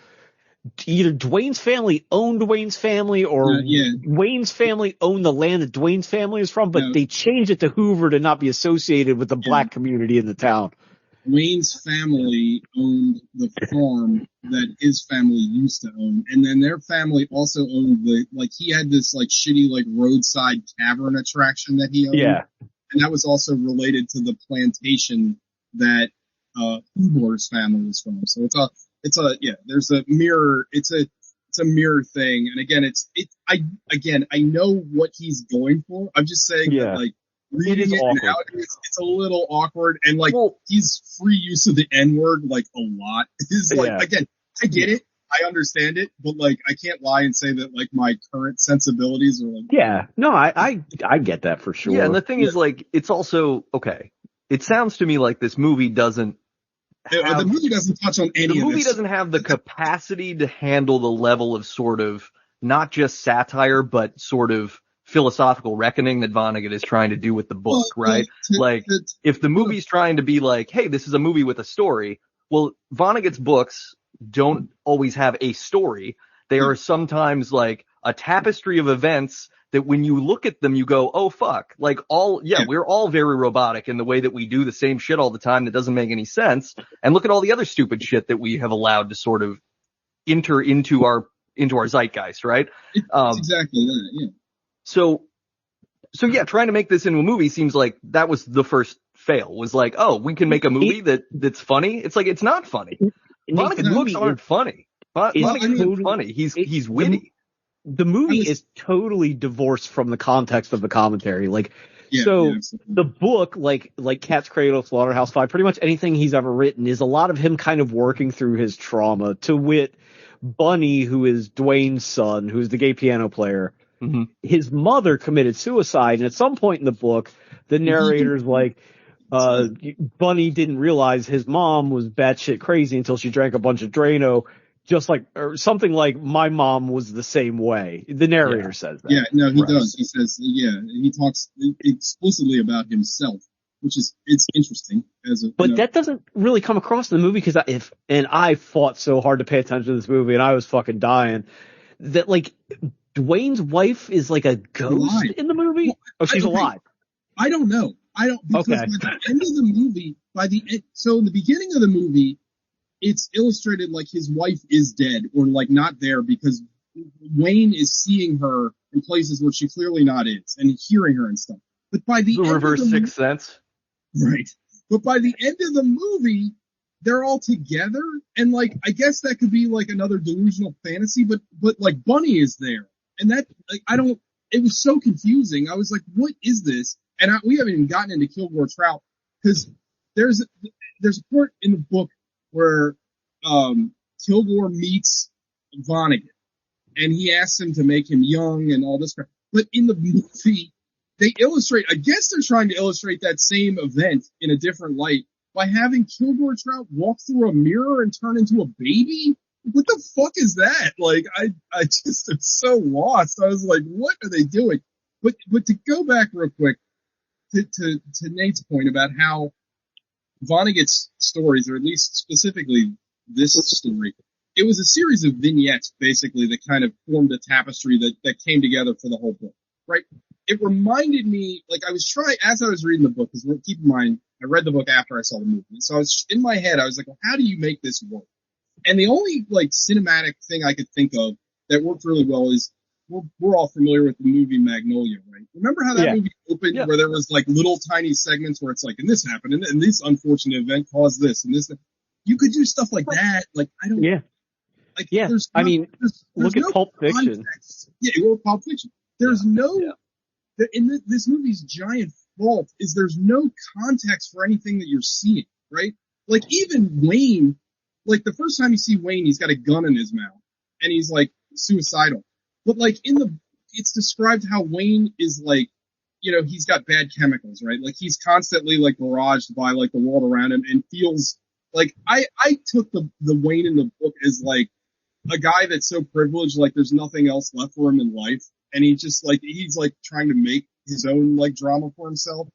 Dwayne's family owned Wayne's family or Wayne's family owned the land that Dwayne's family is from, but they changed it to Hoover to not be associated with the black community in the town. Wayne's family owned the farm that his family used to own, and then their family also owned he had this shitty roadside tavern attraction that he owned. Yeah. And that was also related to the plantation that Hoover's family was from. So there's a mirror. It's a mirror thing. And again, I know what he's going for. I'm just saying that reading it and how it's a little awkward, and he's free use of the N-word a lot. Again, I get it. I understand it, but I can't lie and say that my current sensibilities are no, I get that for sure. Yeah, and the thing is it's also okay. It sounds to me like this movie doesn't the movie doesn't touch on any of this. The movie doesn't have the capacity to handle the level of sort of not just satire, but sort of philosophical reckoning that Vonnegut is trying to do with the book, right? If the movie's trying to be hey, this is a movie with a story, well, Vonnegut's books don't always have a story. They are sometimes a tapestry of events that when you look at them, you go, oh, fuck. We're all very robotic in the way that we do the same shit all the time that doesn't make any sense. And look at all the other stupid shit that we have allowed to sort of enter into our zeitgeist, right? It's exactly that, yeah. So yeah, trying to make this into a movie seems like that was the first fail. Was we can make a movie that's funny. It's it's not funny. Vonnegut's books aren't funny. Vonnegut's funny. He's witty. The movie is totally divorced from the context of the commentary. The book, like Cat's Cradle, Slaughterhouse-Five, pretty much anything he's ever written is a lot of him kind of working through his trauma. To wit, Bunny, who is Dwayne's son, who's the gay piano player, his mother committed suicide, and at some point in the book, the narrator's Bunny didn't realize his mom was batshit crazy until she drank a bunch of Drano, or something like my mom was the same way. The narrator says that. Yeah, no, he does. He says, he talks explicitly about himself, it's interesting. But that doesn't really come across in the movie because I fought so hard to pay attention to this movie and I was fucking dying that Dwayne's wife is a ghost in the movie? Well, she's alive. I don't know. Because by the end of the movie, so in the beginning of the movie, it's illustrated his wife is dead or not there because Wayne is seeing her in places where she clearly not is and hearing her and stuff. But by the end reverse Sixth Sense. Right. But by the end of the movie, they're all together and I guess that could be another delusional fantasy, but Bunny is there. And that it was so confusing. I was what is this? And we haven't even gotten into Kilgore Trout because there's a part in the book where Kilgore meets Vonnegut and he asks him to make him young and all this crap. But in the movie, they illustrate, I guess they're trying to illustrate that same event in a different light by having Kilgore Trout walk through a mirror and turn into a baby. What the fuck is that? I just am so lost. I was what are they doing? But to go back real quick to Nate's point about how Vonnegut's stories, or at least specifically this story, it was a series of vignettes basically that kind of formed a tapestry that came together for the whole book, right? It reminded me, as I was reading the book, because keep in mind, I read the book after I saw the movie. So I was, in my head, I was well, how do you make this work? And the only cinematic thing I could think of that worked really well is we're all familiar with the movie Magnolia, right? Remember how that movie opened where there was little tiny segments where it's and this happened and this unfortunate event caused this and this. You could do stuff like that. I don't. Yeah. Look at Pulp Fiction. Yeah, Pulp Fiction. There's in this movie's giant fault is there's no context for anything that you're seeing, right? Even Wayne. The first time you see Wayne, he's got a gun in his mouth and he's suicidal. But it's described how Wayne is he's got bad chemicals, right? He's constantly barraged by the world around him and feels I took the Wayne in the book as a guy that's so privileged, there's nothing else left for him in life. And he just he's trying to make his own drama for himself.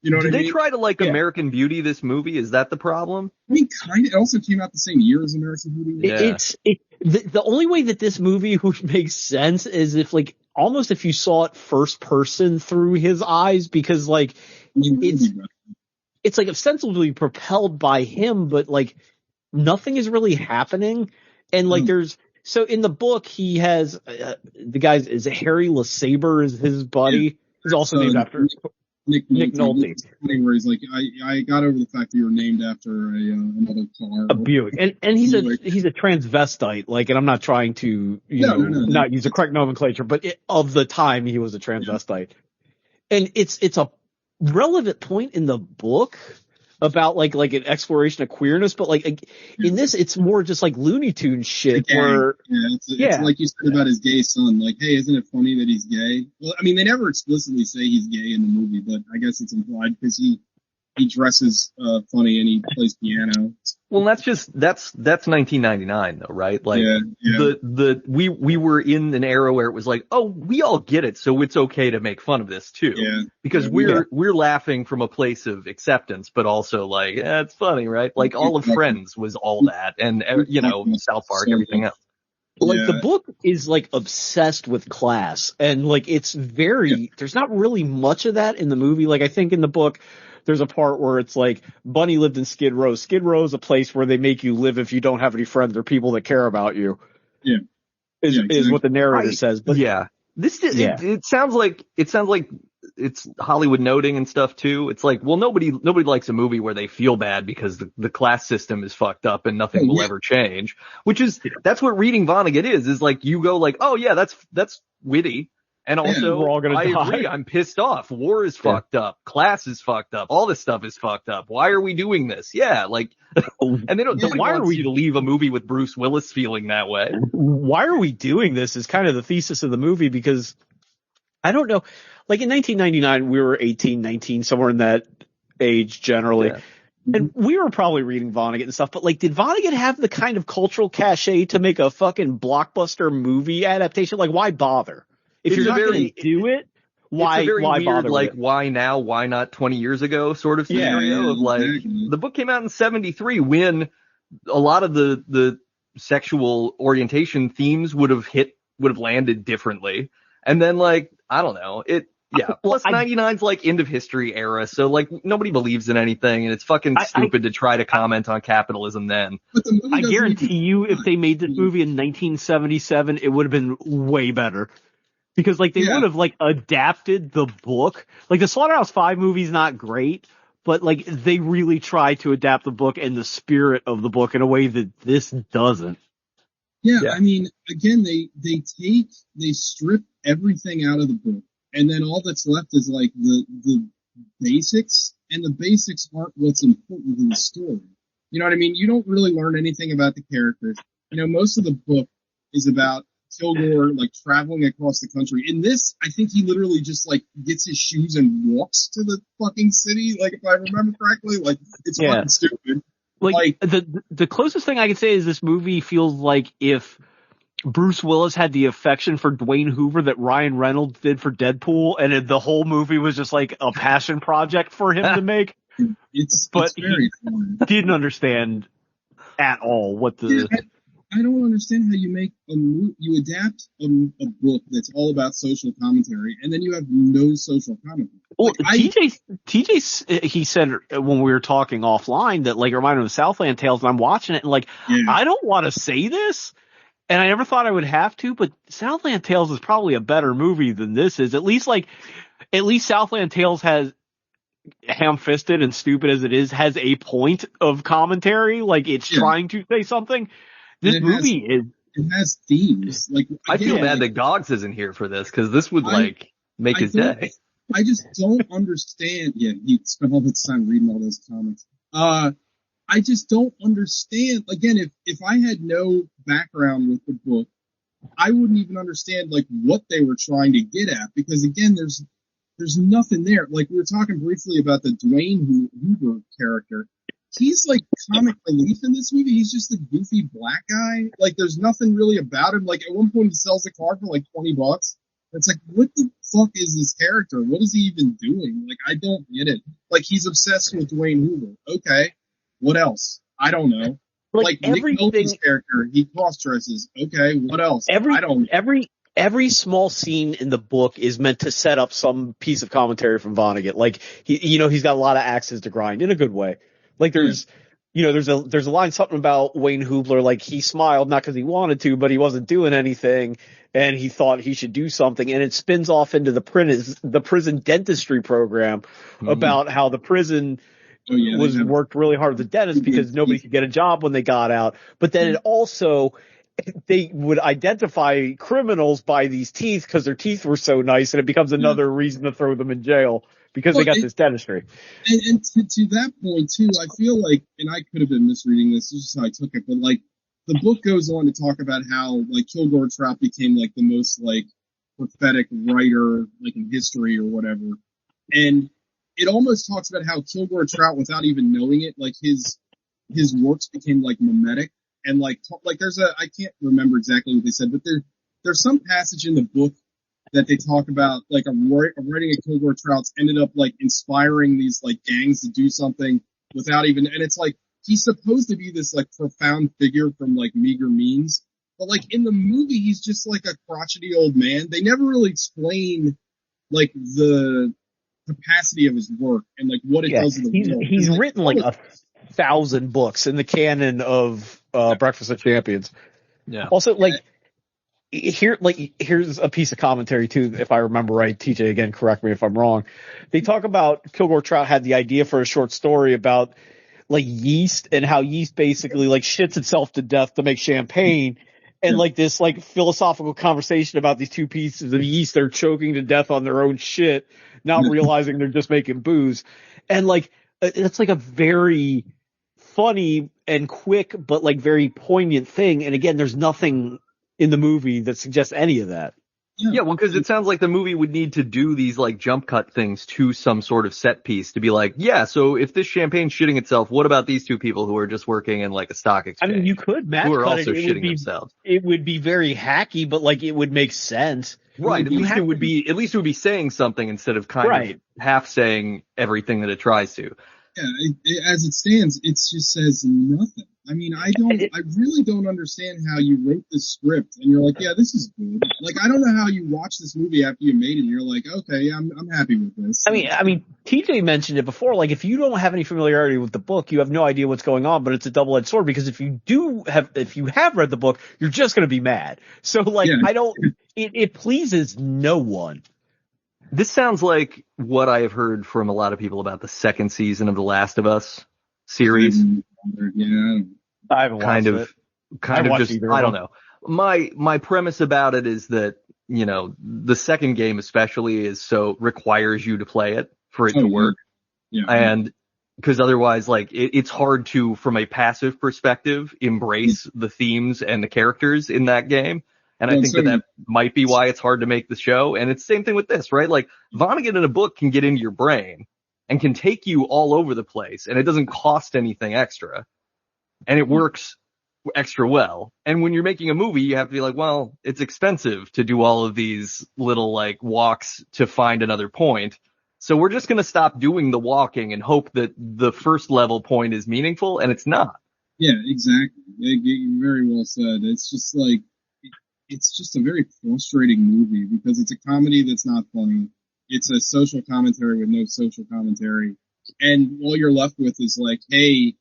You know what I Did mean? they try to like American Beauty this movie? Is that the problem? I mean, kind of. It also came out the same year as American Beauty. Yeah. The only way that this movie would make sense is if like almost if you saw it first person through his eyes, because like it's like ostensibly propelled by him, but like nothing is really happening. And like so in the book he has the guy is Harry LeSabre is his buddy. He's also named after Nick Nolte. Where he's like, I got over the fact that you were named after another car. A Buick. And he's a transvestite, like, and I'm not trying to, not use the correct nomenclature, but of the time he was a transvestite. And it's a relevant point in the book about like an exploration of queerness, but like in this, it's more just like Looney Tunes shit where. It's like you said about his gay son. Like, hey, isn't it funny that he's gay? Well, I mean, they never explicitly say he's gay in the movie, but I guess it's implied because he dresses funny and he plays piano. Well, that's 1999 though, right? Like we were in an era where it was like, oh, we all get it, so it's okay to make fun of this too. Yeah. Because we're laughing from a place of acceptance, but also like, it's funny, right? Like all of Friends was all that, and South Park, everything else. Like the book is like obsessed with class, and like it's there's not really much of that in the movie. Like I think in the book there's a part where it's like Bunny lived in Skid Row. Skid Row is a place where they make you live if you don't have any friends or people that care about you. Yeah. Is what the narrator says. But it sounds like it's Hollywood noting and stuff too. It's like, well, nobody likes a movie where they feel bad because the class system is fucked up and nothing will ever change. That's what reading Vonnegut is like you go like, oh yeah, that's witty. And also, we're all gonna die. Agree, I'm pissed off. War is fucked up. Class is fucked up. All this stuff is fucked up. Why are we doing this? Yeah, like, and nobody wants you to leave a movie with Bruce Willis feeling that way. Why are we doing this is kind of the thesis of the movie, because I don't know. Like in 1999, we were 18, 19, somewhere in that age generally. Yeah. And we were probably reading Vonnegut and stuff, but like, did Vonnegut have the kind of cultural cachet to make a fucking blockbuster movie adaptation? Like, why bother? If you're not going to do it, why weird, bother? Like, why now? Why not 20 years ago? Sort of scenario of like, the book came out in 73 when a lot of the sexual orientation themes would have landed differently. And then like, I don't know, plus 99's like end of history era. So like nobody believes in anything and it's fucking stupid to try to comment on capitalism then. I guarantee you if they made this movie in 1977, it would have been way better. Because like they would have like adapted the book. Like the Slaughterhouse-Five movie's not great, but like they really try to adapt the book and the spirit of the book in a way that this doesn't. Yeah. I mean, again, they strip everything out of the book, and then all that's left is like the basics, and the basics aren't what's important in the story. You know what I mean? You don't really learn anything about the characters. Most of the book is about Kilgore like traveling across the country. In this, I think he literally just like gets his shoes and walks to the fucking city. Like if I remember correctly, like it's fucking stupid. Like the closest thing I can say is this movie feels like if Bruce Willis had the affection for Dwayne Hoover that Ryan Reynolds did for Deadpool, and the whole movie was just like a passion project for him to make. It's very fun. Didn't understand at all what the. I don't understand how you adapt a book that's all about social commentary, and then you have no social commentary. Well, TJ, he said when we were talking offline that like it reminded him of Southland Tales, and I'm watching it and like I don't want to say this, and I never thought I would have to, but Southland Tales is probably a better movie than this is. At least Southland Tales has, ham-fisted and stupid as it is, has a point of commentary. Like it's trying to say something. This movie has themes. Like I feel bad that Goggs isn't here for this because this would make his day. I just don't understand. Yeah, he spent all this time reading all those comics. I just don't understand. Again, if I had no background with the book, I wouldn't even understand like what they were trying to get at, because again, there's nothing there. Like we were talking briefly about the Dwayne Hoover character. He's like comic relief in this movie. He's just a goofy black guy. Like there's nothing really about him. Like at one point he sells a car for like $20. It's like, what the fuck is this character? What is he even doing? Like I don't get it. Like, he's obsessed with Dwayne Hoover. Okay, what else? I don't know. Like Nick Nolte's character, he cross-dresses. Okay, what else? I don't know. Every small scene in the book is meant to set up some piece of commentary from Vonnegut. Like, he's got a lot of axes to grind in a good way. Like, there's a line, something about Wayne Hoobler, like, he smiled not because he wanted to, but he wasn't doing anything, and he thought he should do something, and it spins off into the prison dentistry program about how the prison worked really hard with the dentist because nobody could get a job when they got out. But then it also, they would identify criminals by these teeth because their teeth were so nice, and it becomes another reason to throw them in jail because they got this dentistry. And to that point too, I feel like, and I could have been misreading this, this is how I took it, but like, the book goes on to talk about how like Kilgore Trout became like the most like prophetic writer like in history or whatever, and it almost talks about how Kilgore Trout, without even knowing it, like his works became like mimetic, and like there's I can't remember exactly what they said, but there's some passage in the book that they talk about like a writing of Kilgore Trout's ended up like inspiring these like gangs to do something without even, and it's like, he's supposed to be this like profound figure from like meager means, but like in the movie he's just like a crotchety old man. They never really explain like the capacity of his work and like what it does in the world. He's written like 1,000 books in the canon of Breakfast of Champions. Yeah. Also, like, here's a piece of commentary too, if I remember right. TJ, again, correct me if I'm wrong. They talk about Kilgore Trout had the idea for a short story about like yeast and how yeast basically like shits itself to death to make champagne, and like this like philosophical conversation about these two pieces of yeast that are choking to death on their own shit, not realizing they're just making booze. And like, it's like a very funny and quick, but like very poignant thing. And again, there's nothing in the movie that suggests any of that. Yeah, well, because it sounds like the movie would need to do these like jump cut things to some sort of set piece to be like, yeah, so if this champagne's shitting itself, what about these two people who are just working in like a stock exchange? I mean, you could match who are cut also it. shitting themselves. It would be very hacky, but like it would make sense. Right. At least it would be saying something instead of kind of half saying everything that it tries to. Yeah, as it stands, it just says nothing. I mean, I really don't understand how you wrote this script and you're like, yeah, this is good. Like, I don't know how you watch this movie after you made it and you're like, okay, yeah, I'm happy with this. I mean, TJ mentioned it before. Like, if you don't have any familiarity with the book, you have no idea what's going on. But it's a double-edged sword because if you have read the book, you're just going to be mad. So, like, it pleases no one. This sounds like what I have heard from a lot of people about the second season of The Last of Us series. Yeah, I haven't watched it. Kind of just, I don't know. My premise about it is that, you know, the second game especially requires you to play it for it to work. Yeah. And because otherwise, like, it's hard to, from a passive perspective, embrace the themes and the characters in that game. And I think that might be why it's hard to make the show. And it's the same thing with this, right? Like, Vonnegut in a book can get into your brain and can take you all over the place, and it doesn't cost anything extra. And it works extra well. And when you're making a movie, you have to be like, well, it's expensive to do all of these little, like, walks to find another point. So we're just going to stop doing the walking and hope that the first level point is meaningful, and it's not. Yeah, exactly. Very well said. It's just like, it's just a very frustrating movie because it's a comedy that's not funny. It's a social commentary with no social commentary. And all you're left with is like, hey,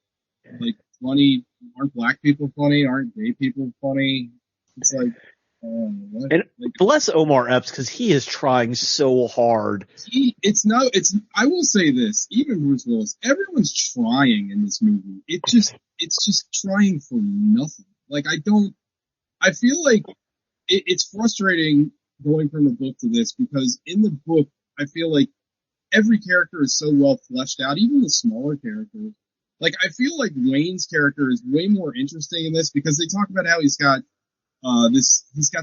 like, funny, aren't black people funny? Aren't gay people funny? It's like, what? And bless Omar Epps because he is trying so hard. I will say this, even Bruce Willis, everyone's trying in this movie. It's just trying for nothing. Like, I feel like it's frustrating going from the book to this because in the book, I feel like every character is so well fleshed out, even the smaller characters. Like, I feel like Wayne's character is way more interesting in this because they talk about how he's got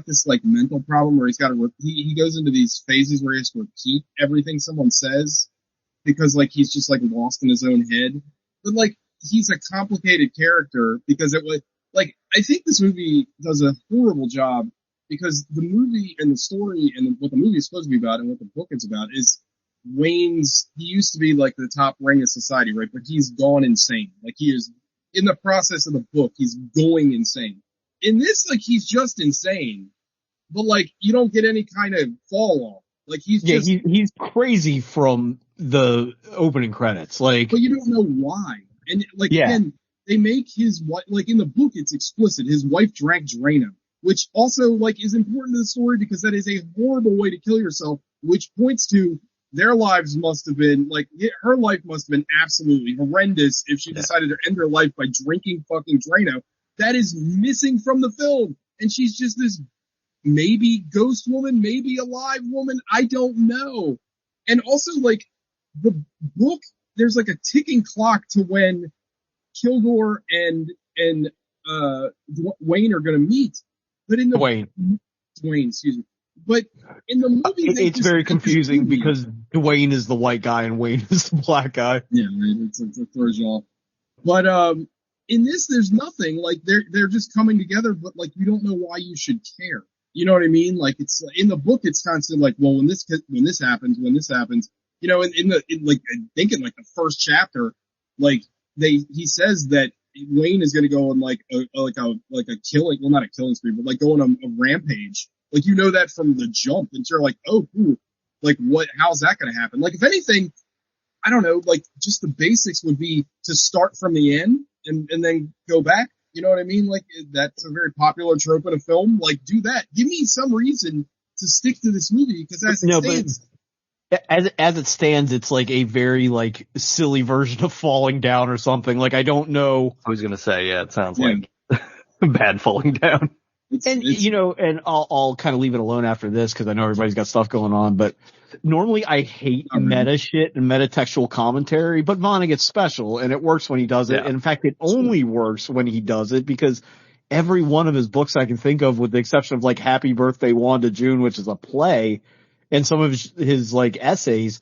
this like mental problem where he goes into these phases where he has to repeat everything someone says because like he's just like lost in his own head. But like, he's a complicated character because I think this movie does a horrible job because the movie and the story and what the movie is supposed to be about and what the book is about is he used to be like the top ring of society, right? But he's gone insane. Like he is in the process of the book, he's going insane. In this, like he's just insane, but like you don't get any kind of fall off. Like he's crazy from the opening credits, like, but you don't know why. And like again, they make his wife, like in the book, it's explicit. His wife drank Drano, which also like is important to the story because that is a horrible way to kill yourself, which points to their lives must have been like her life must have been absolutely horrendous if she decided to end her life by drinking fucking Drano. That is missing from the film, and she's just this maybe ghost woman, maybe alive woman. I don't know. And also, like the book, there's like a ticking clock to when Kilgore and Wayne are going to meet. But in the Dwayne, excuse me. But in the movie, it's very confusing because Dwayne is the white guy and Wayne is the black guy. Yeah, it throws you off. But in this, there's nothing. Like they're just coming together, but like you don't know why you should care. You know what I mean? Like it's in the book, it's constantly like, well, when this happens, you know, in like I think in like the first chapter, like he says that Wayne is going to go on like a killing, well, not a killing spree, but like go on a rampage. Like you know that from the jump, and you're like, oh, ooh, like how's that going to happen? Like if anything, I don't know, like just the basics would be to start from the end and then go back. You know what I mean? Like that's a very popular trope in a film. Like do that. Give me some reason to stick to this movie because as it stands, it's like a very like silly version of Falling Down or something. Like I don't know. I was gonna say, it sounds like bad Falling Down. You know, and I'll kind of leave it alone after this because I know everybody's got stuff going on. But normally I hate meta shit and metatextual commentary, but Vonnegut's special and it works when he does it. Yeah. And in fact, it only works when he does it because every one of his books I can think of, with the exception of like Happy Birthday Wanda June, which is a play, and some of his like essays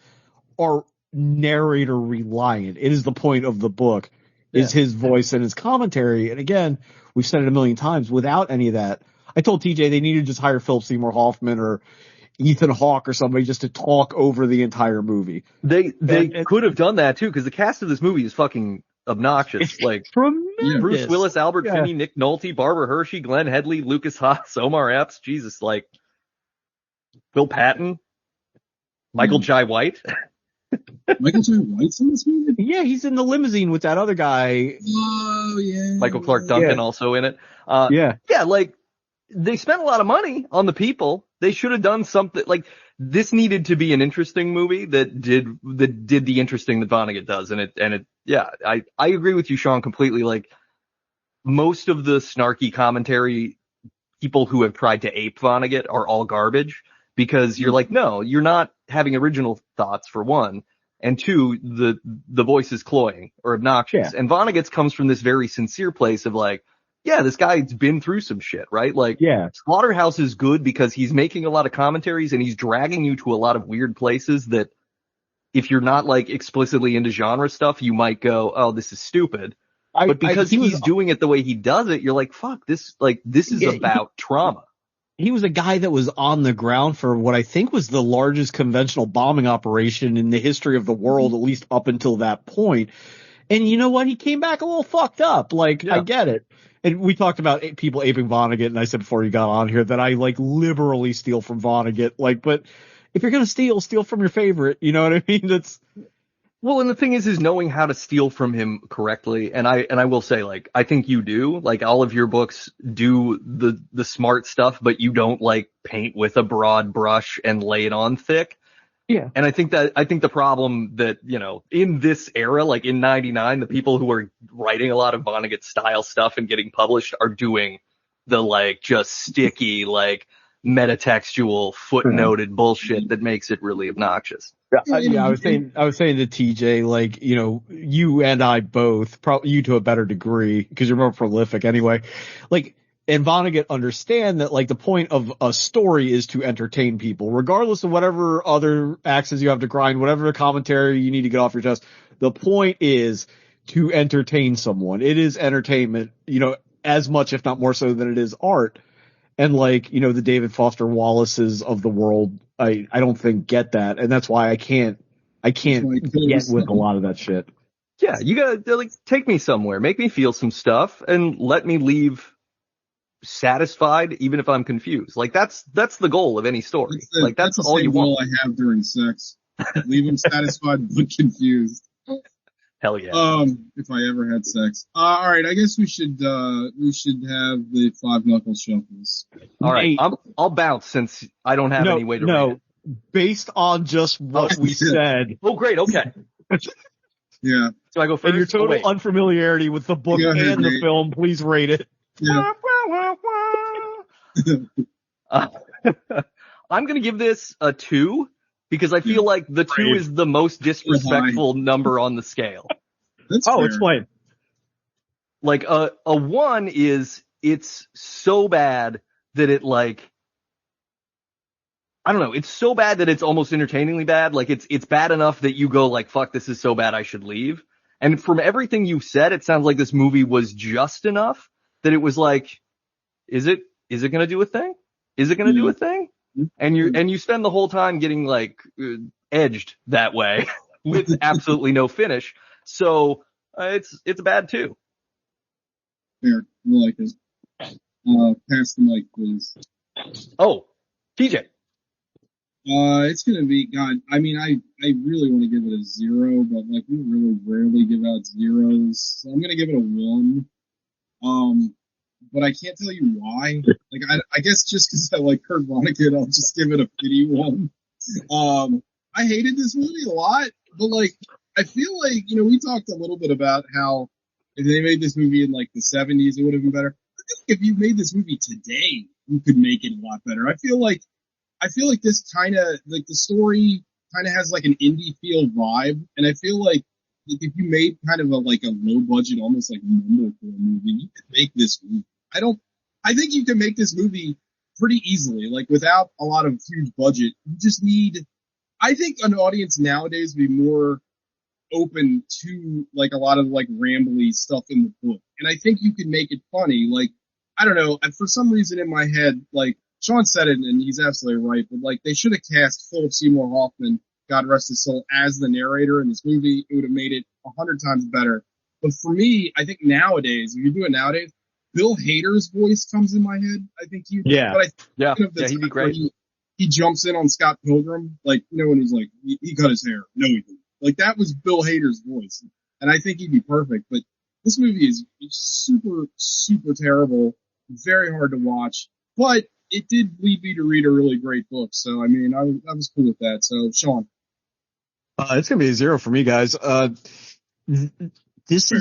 are narrator reliant. It is the point of the book is his voice and his commentary. And again, we've said it a million times, without any of that. I told TJ they needed to just hire Philip Seymour Hoffman or Ethan Hawke or somebody just to talk over the entire movie. They could have done that too, because the cast of this movie is fucking obnoxious. It's like tremendous. Bruce Willis, Albert Finney, Nick Nolte, Barbara Hershey, Glenn Headley, Lucas Haas, Omar Epps, Jesus, like Will Patton, Michael Jai White. Michael Jai White's in this movie? Yeah, he's in the limousine with that other guy. Oh, yeah. Michael Clark Duncan also in it. Yeah, like they spent a lot of money on the people. They should have done something like this. Needed to be an interesting movie that did the interesting that Vonnegut does. And it, I agree with you, Sean, completely. Like most of the snarky commentary people who have tried to ape Vonnegut are all garbage. Because you're like, no, you're not having original thoughts, for one, and two, the voice is cloying or obnoxious. Yeah. And Vonnegut's comes from this very sincere place of like, yeah, this guy's been through some shit, right? Like, Slaughterhouse is good because he's making a lot of commentaries and he's dragging you to a lot of weird places that if you're not like explicitly into genre stuff, you might go, oh, this is stupid. But because he's doing it the way he does it, you're like, fuck, this is about trauma. He was a guy that was on the ground for what I think was the largest conventional bombing operation in the history of the world, at least up until that point. And you know what? He came back a little fucked up. Like, I get it. And we talked about people aping Vonnegut, and I said before you got on here that I like liberally steal from Vonnegut. Like, but if you're going to steal from your favorite. You know what I mean? That's. Well, and the thing is knowing how to steal from him correctly. And I will say, like, I think you do. Like, all of your books do the smart stuff, but you don't like paint with a broad brush and lay it on thick. Yeah. And I think the problem that, you know, in this era, like in 99, the people who are writing a lot of Vonnegut style stuff and getting published are doing the like just sticky, like metatextual footnoted bullshit that makes it really obnoxious. I was saying to TJ, like, you know, you and I both, probably you to a better degree, because you're more prolific anyway. Like, and Vonnegut understand that, like, the point of a story is to entertain people, regardless of whatever other axes you have to grind, whatever commentary you need to get off your chest. The point is to entertain someone. It is entertainment, you know, as much, if not more so, than it is art. And like, you know, the David Foster Wallaces of the world, I don't think get that. And that's why I can't I can't get with a lot of that shit. Yeah, you gotta like take me somewhere, make me feel some stuff, and let me leave satisfied, even if I'm confused. Like that's the goal of any story. That's all you want. Goal I have during sex. Leave him satisfied but confused. Hell yeah. If I ever had sex. All right, I guess we should have the 5 knuckle shuffles. All right, I'll bounce since I don't have any way to read it. Based on just what we said. Oh, great. Okay. Yeah. So I go first. And your total unfamiliarity with the book and the film, please rate it. Yeah. I'm gonna give this a 2 because I feel like the 2 is the most disrespectful number on the scale. That's fair. Explain. Like a 1 is it's so bad that it like I don't know, it's so bad that it's almost entertainingly bad. Like it's bad enough that you go like, fuck, this is so bad I should leave. And from everything you said, it sounds like this movie was just enough that it was like, is it gonna do a thing? Is it gonna do a thing? And you spend the whole time getting like edged that way with absolutely no finish. So it's a bad 2. Fair. I like it. Pass the mic, please. Oh, TJ. It's gonna be God. I mean, I really want to give it a 0, but like we really rarely give out zeros. So I'm gonna give it a 1. But I can't tell you why. Like I guess just because I like Kurt Vonnegut, I'll just give it a pity 1. I hated this movie a lot, but like I feel like we talked a little bit about how if they made this movie in like the 70s, it would have been better. I think if you made this movie today, you could make it a lot better. I feel like this kind of like the story kind of has like an indie feel vibe, and I feel like if you made kind of a low budget, almost like mumblecore movie, you could make this movie. I think you can make this movie pretty easily, like without a lot of huge budget. You just need, I think an audience nowadays would be more open to like a lot of like rambly stuff in the book, and I think you can make it funny. Like I don't know, for some reason in my head, like Sean said it, and he's absolutely right, but like they should have cast Philip Seymour Hoffman, God rest his soul, as the narrator in this movie. It would have made it 100 times better. But for me, I think nowadays, if you do it nowadays, Bill Hader's voice comes in my head. I think he'd be great. He jumps in on Scott Pilgrim, like when he's like he cut his hair. No, he didn't. Like that was Bill Hader's voice, and I think he'd be perfect. But this movie is super, super terrible, very hard to watch. But it did lead me to read a really great book, so I mean, I was cool with that. So, Sean, it's gonna be a 0 for me, guys. This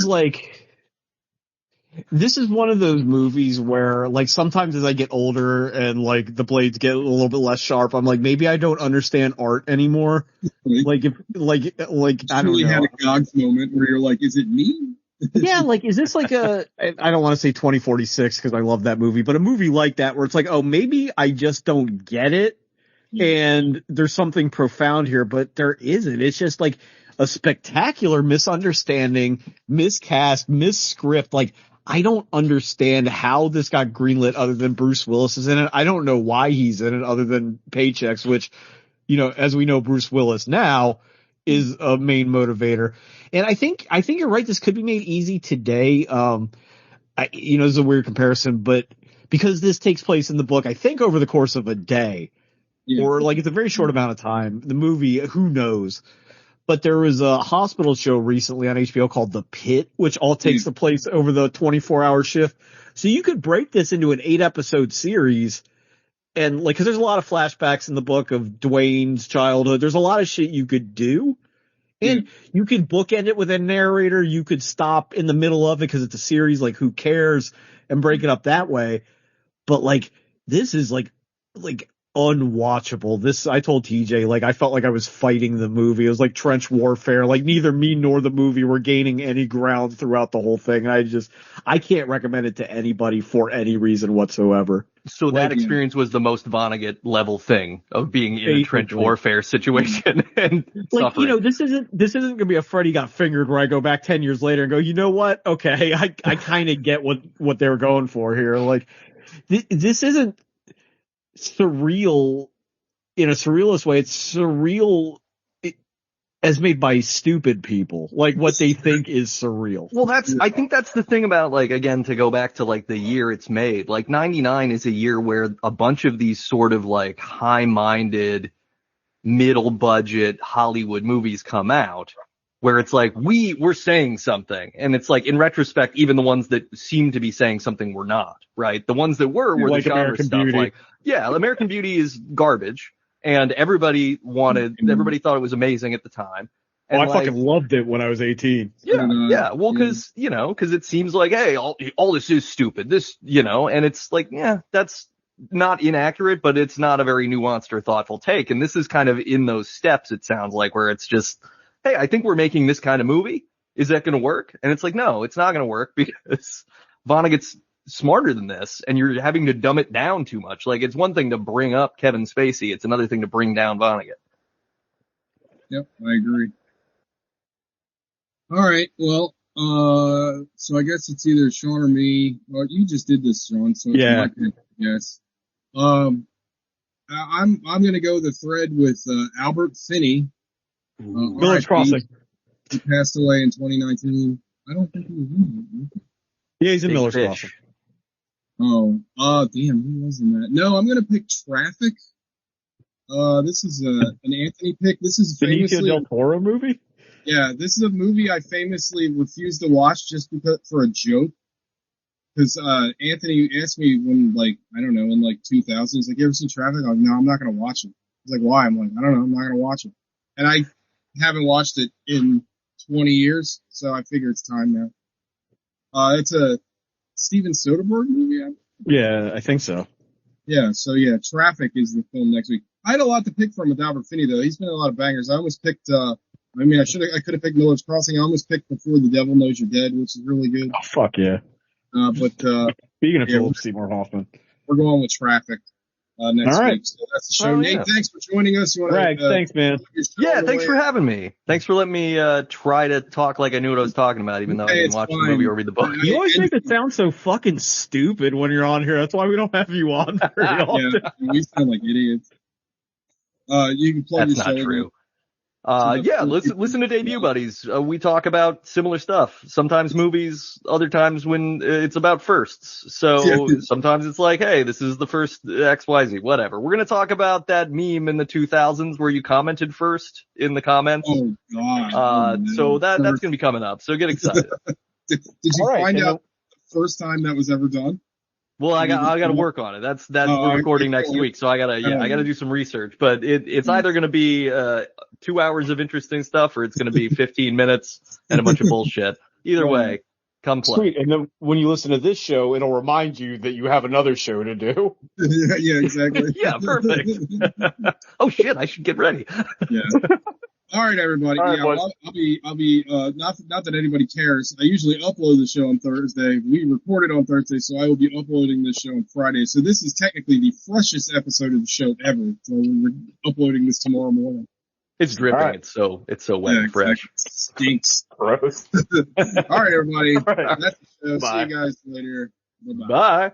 is one of those movies where, like, sometimes as I get older and like the blades get a little bit less sharp, I'm like, maybe I don't understand art anymore. Like, if I don't know. Had a Gogs moment where you're like, is it me? Yeah, like, is this like I don't want to say 2046 because I love that movie, but a movie like that where it's like, oh, maybe I just don't get it and there's something profound here, but there isn't. It's just like a spectacular misunderstanding, miscast, misscript. Like, I don't understand how this got greenlit other than Bruce Willis is in it. I don't know why he's in it other than paychecks, which, as we know, Bruce Willis now is a main motivator. And I think you're right. This could be made easy today. This is a weird comparison, but because this takes place in the book, I think over the course of a day or like it's a very short amount of time, the movie, who knows? But there was a hospital show recently on HBO called The Pit, which all takes the place over the 24-hour shift. So you could break this into an 8-episode series. And like, cause there's a lot of flashbacks in the book of Dwayne's childhood. There's a lot of shit you could do. And you could bookend it with a narrator. You could stop in the middle of it because it's a series, like who cares, and break it up that way. But like, this is like unwatchable. This, I told TJ, like, I felt like I was fighting the movie. It was like trench warfare. Like neither me nor the movie were gaining any ground throughout the whole thing. I can't recommend it to anybody for any reason whatsoever. So that experience was the most Vonnegut level thing of being in a trench warfare situation and like, suffering. This isn't going to be a Freddy got fingered where I go back 10 years later and go, you know what? Okay. I kind of get what they were going for here. Like this isn't surreal in a surrealist way. It's surreal as made by stupid people, like what they think is surreal. Well, I think that's the thing about, like, again, to go back to like the year it's made, like 99 is a year where a bunch of these sort of like high-minded, middle budget Hollywood movies come out where it's like, we're saying something. And it's like, in retrospect, even the ones that seem to be saying something were not, right? The ones that were like the genre American stuff. Beauty. Like, yeah, American Beauty is garbage. And everybody thought it was amazing at the time. And I fucking loved it when I was 18. Yeah. Well, cause it seems like, hey, all this is stupid. This, and it's like, yeah, that's not inaccurate, but it's not a very nuanced or thoughtful take. And this is kind of in those steps, it sounds like, where it's just, hey, I think we're making this kind of movie. Is that going to work? And it's like, no, it's not going to work because Vonnegut's smarter than this, and you're having to dumb it down too much. Like, it's one thing to bring up Kevin Spacey. It's another thing to bring down Vonnegut. Yep, I agree. All right, well, so I guess it's either Sean or me. Well, you just did this, Sean, so yeah. Yes. I'm gonna go the thread with Albert Finney. Miller's Crossing. He passed away in 2019. I don't think he was in it. Yeah, he's in Miller's Crossing. Oh, damn, who was in that? No, I'm gonna pick Traffic. This is an Anthony pick. This is famously Benicio del Toro movie. Yeah, this is a movie I famously refused to watch just for a joke. Because Anthony asked me when, like, I don't know, in like 2000, he's like, "You ever seen Traffic?" I'm like, "No, I'm not gonna watch it." He's like, "Why?" I'm like, "I don't know, I'm not gonna watch it." And I haven't watched it in 20 years, so I figure it's time now. It's a Steven Soderbergh movie. Yeah, I think so. Yeah, so yeah, Traffic is the film next week. I had a lot to pick from with Albert Finney, though. He's been in a lot of bangers. I almost picked, I could have picked Miller's Crossing. I almost picked Before the Devil Knows You're Dead, which is really good. Oh, fuck yeah. Speaking of Philip Seymour Hoffman, we're going with Traffic next week. So that's the show. Nate, thanks for joining us. Greg, thanks, man. Yeah, thanks for having me. Thanks for letting me try to talk like I knew what I was talking about, even though I didn't watch the movie or read the book. You always make it sound so fucking stupid when you're on here. That's why we don't have you on very often. Yeah, we sound like idiots. You can plug That's not true. Listen to Debut Buddies. We talk about similar stuff. Sometimes movies, other times when it's about firsts. So sometimes it's like, hey, this is the first XYZ, whatever. We're going to talk about that meme in the 2000s where you commented first in the comments. Oh, God. So that's going to be coming up. So get excited. Did you find out the first time that was ever done? Well, I got to work on it. That's we're recording next week, so I gotta do some research. But it's either gonna be 2 hours of interesting stuff, or it's gonna be 15 minutes and a bunch of bullshit. Either way, come play. Sweet. And then when you listen to this show, it'll remind you that you have another show to do. Yeah, exactly. Yeah, perfect. Oh shit, I should get ready. Yeah. All right, everybody. All right, well, I'll be not that anybody cares. I usually upload the show on Thursday. We record it on Thursday, so I will be uploading this show on Friday. So this is technically the freshest episode of the show ever. So we're uploading this tomorrow morning. It's dripping. Right. It's so wet and fresh. Stinks. Gross. All right, everybody. All right. That's the show. See you guys later. Bye-bye. Bye.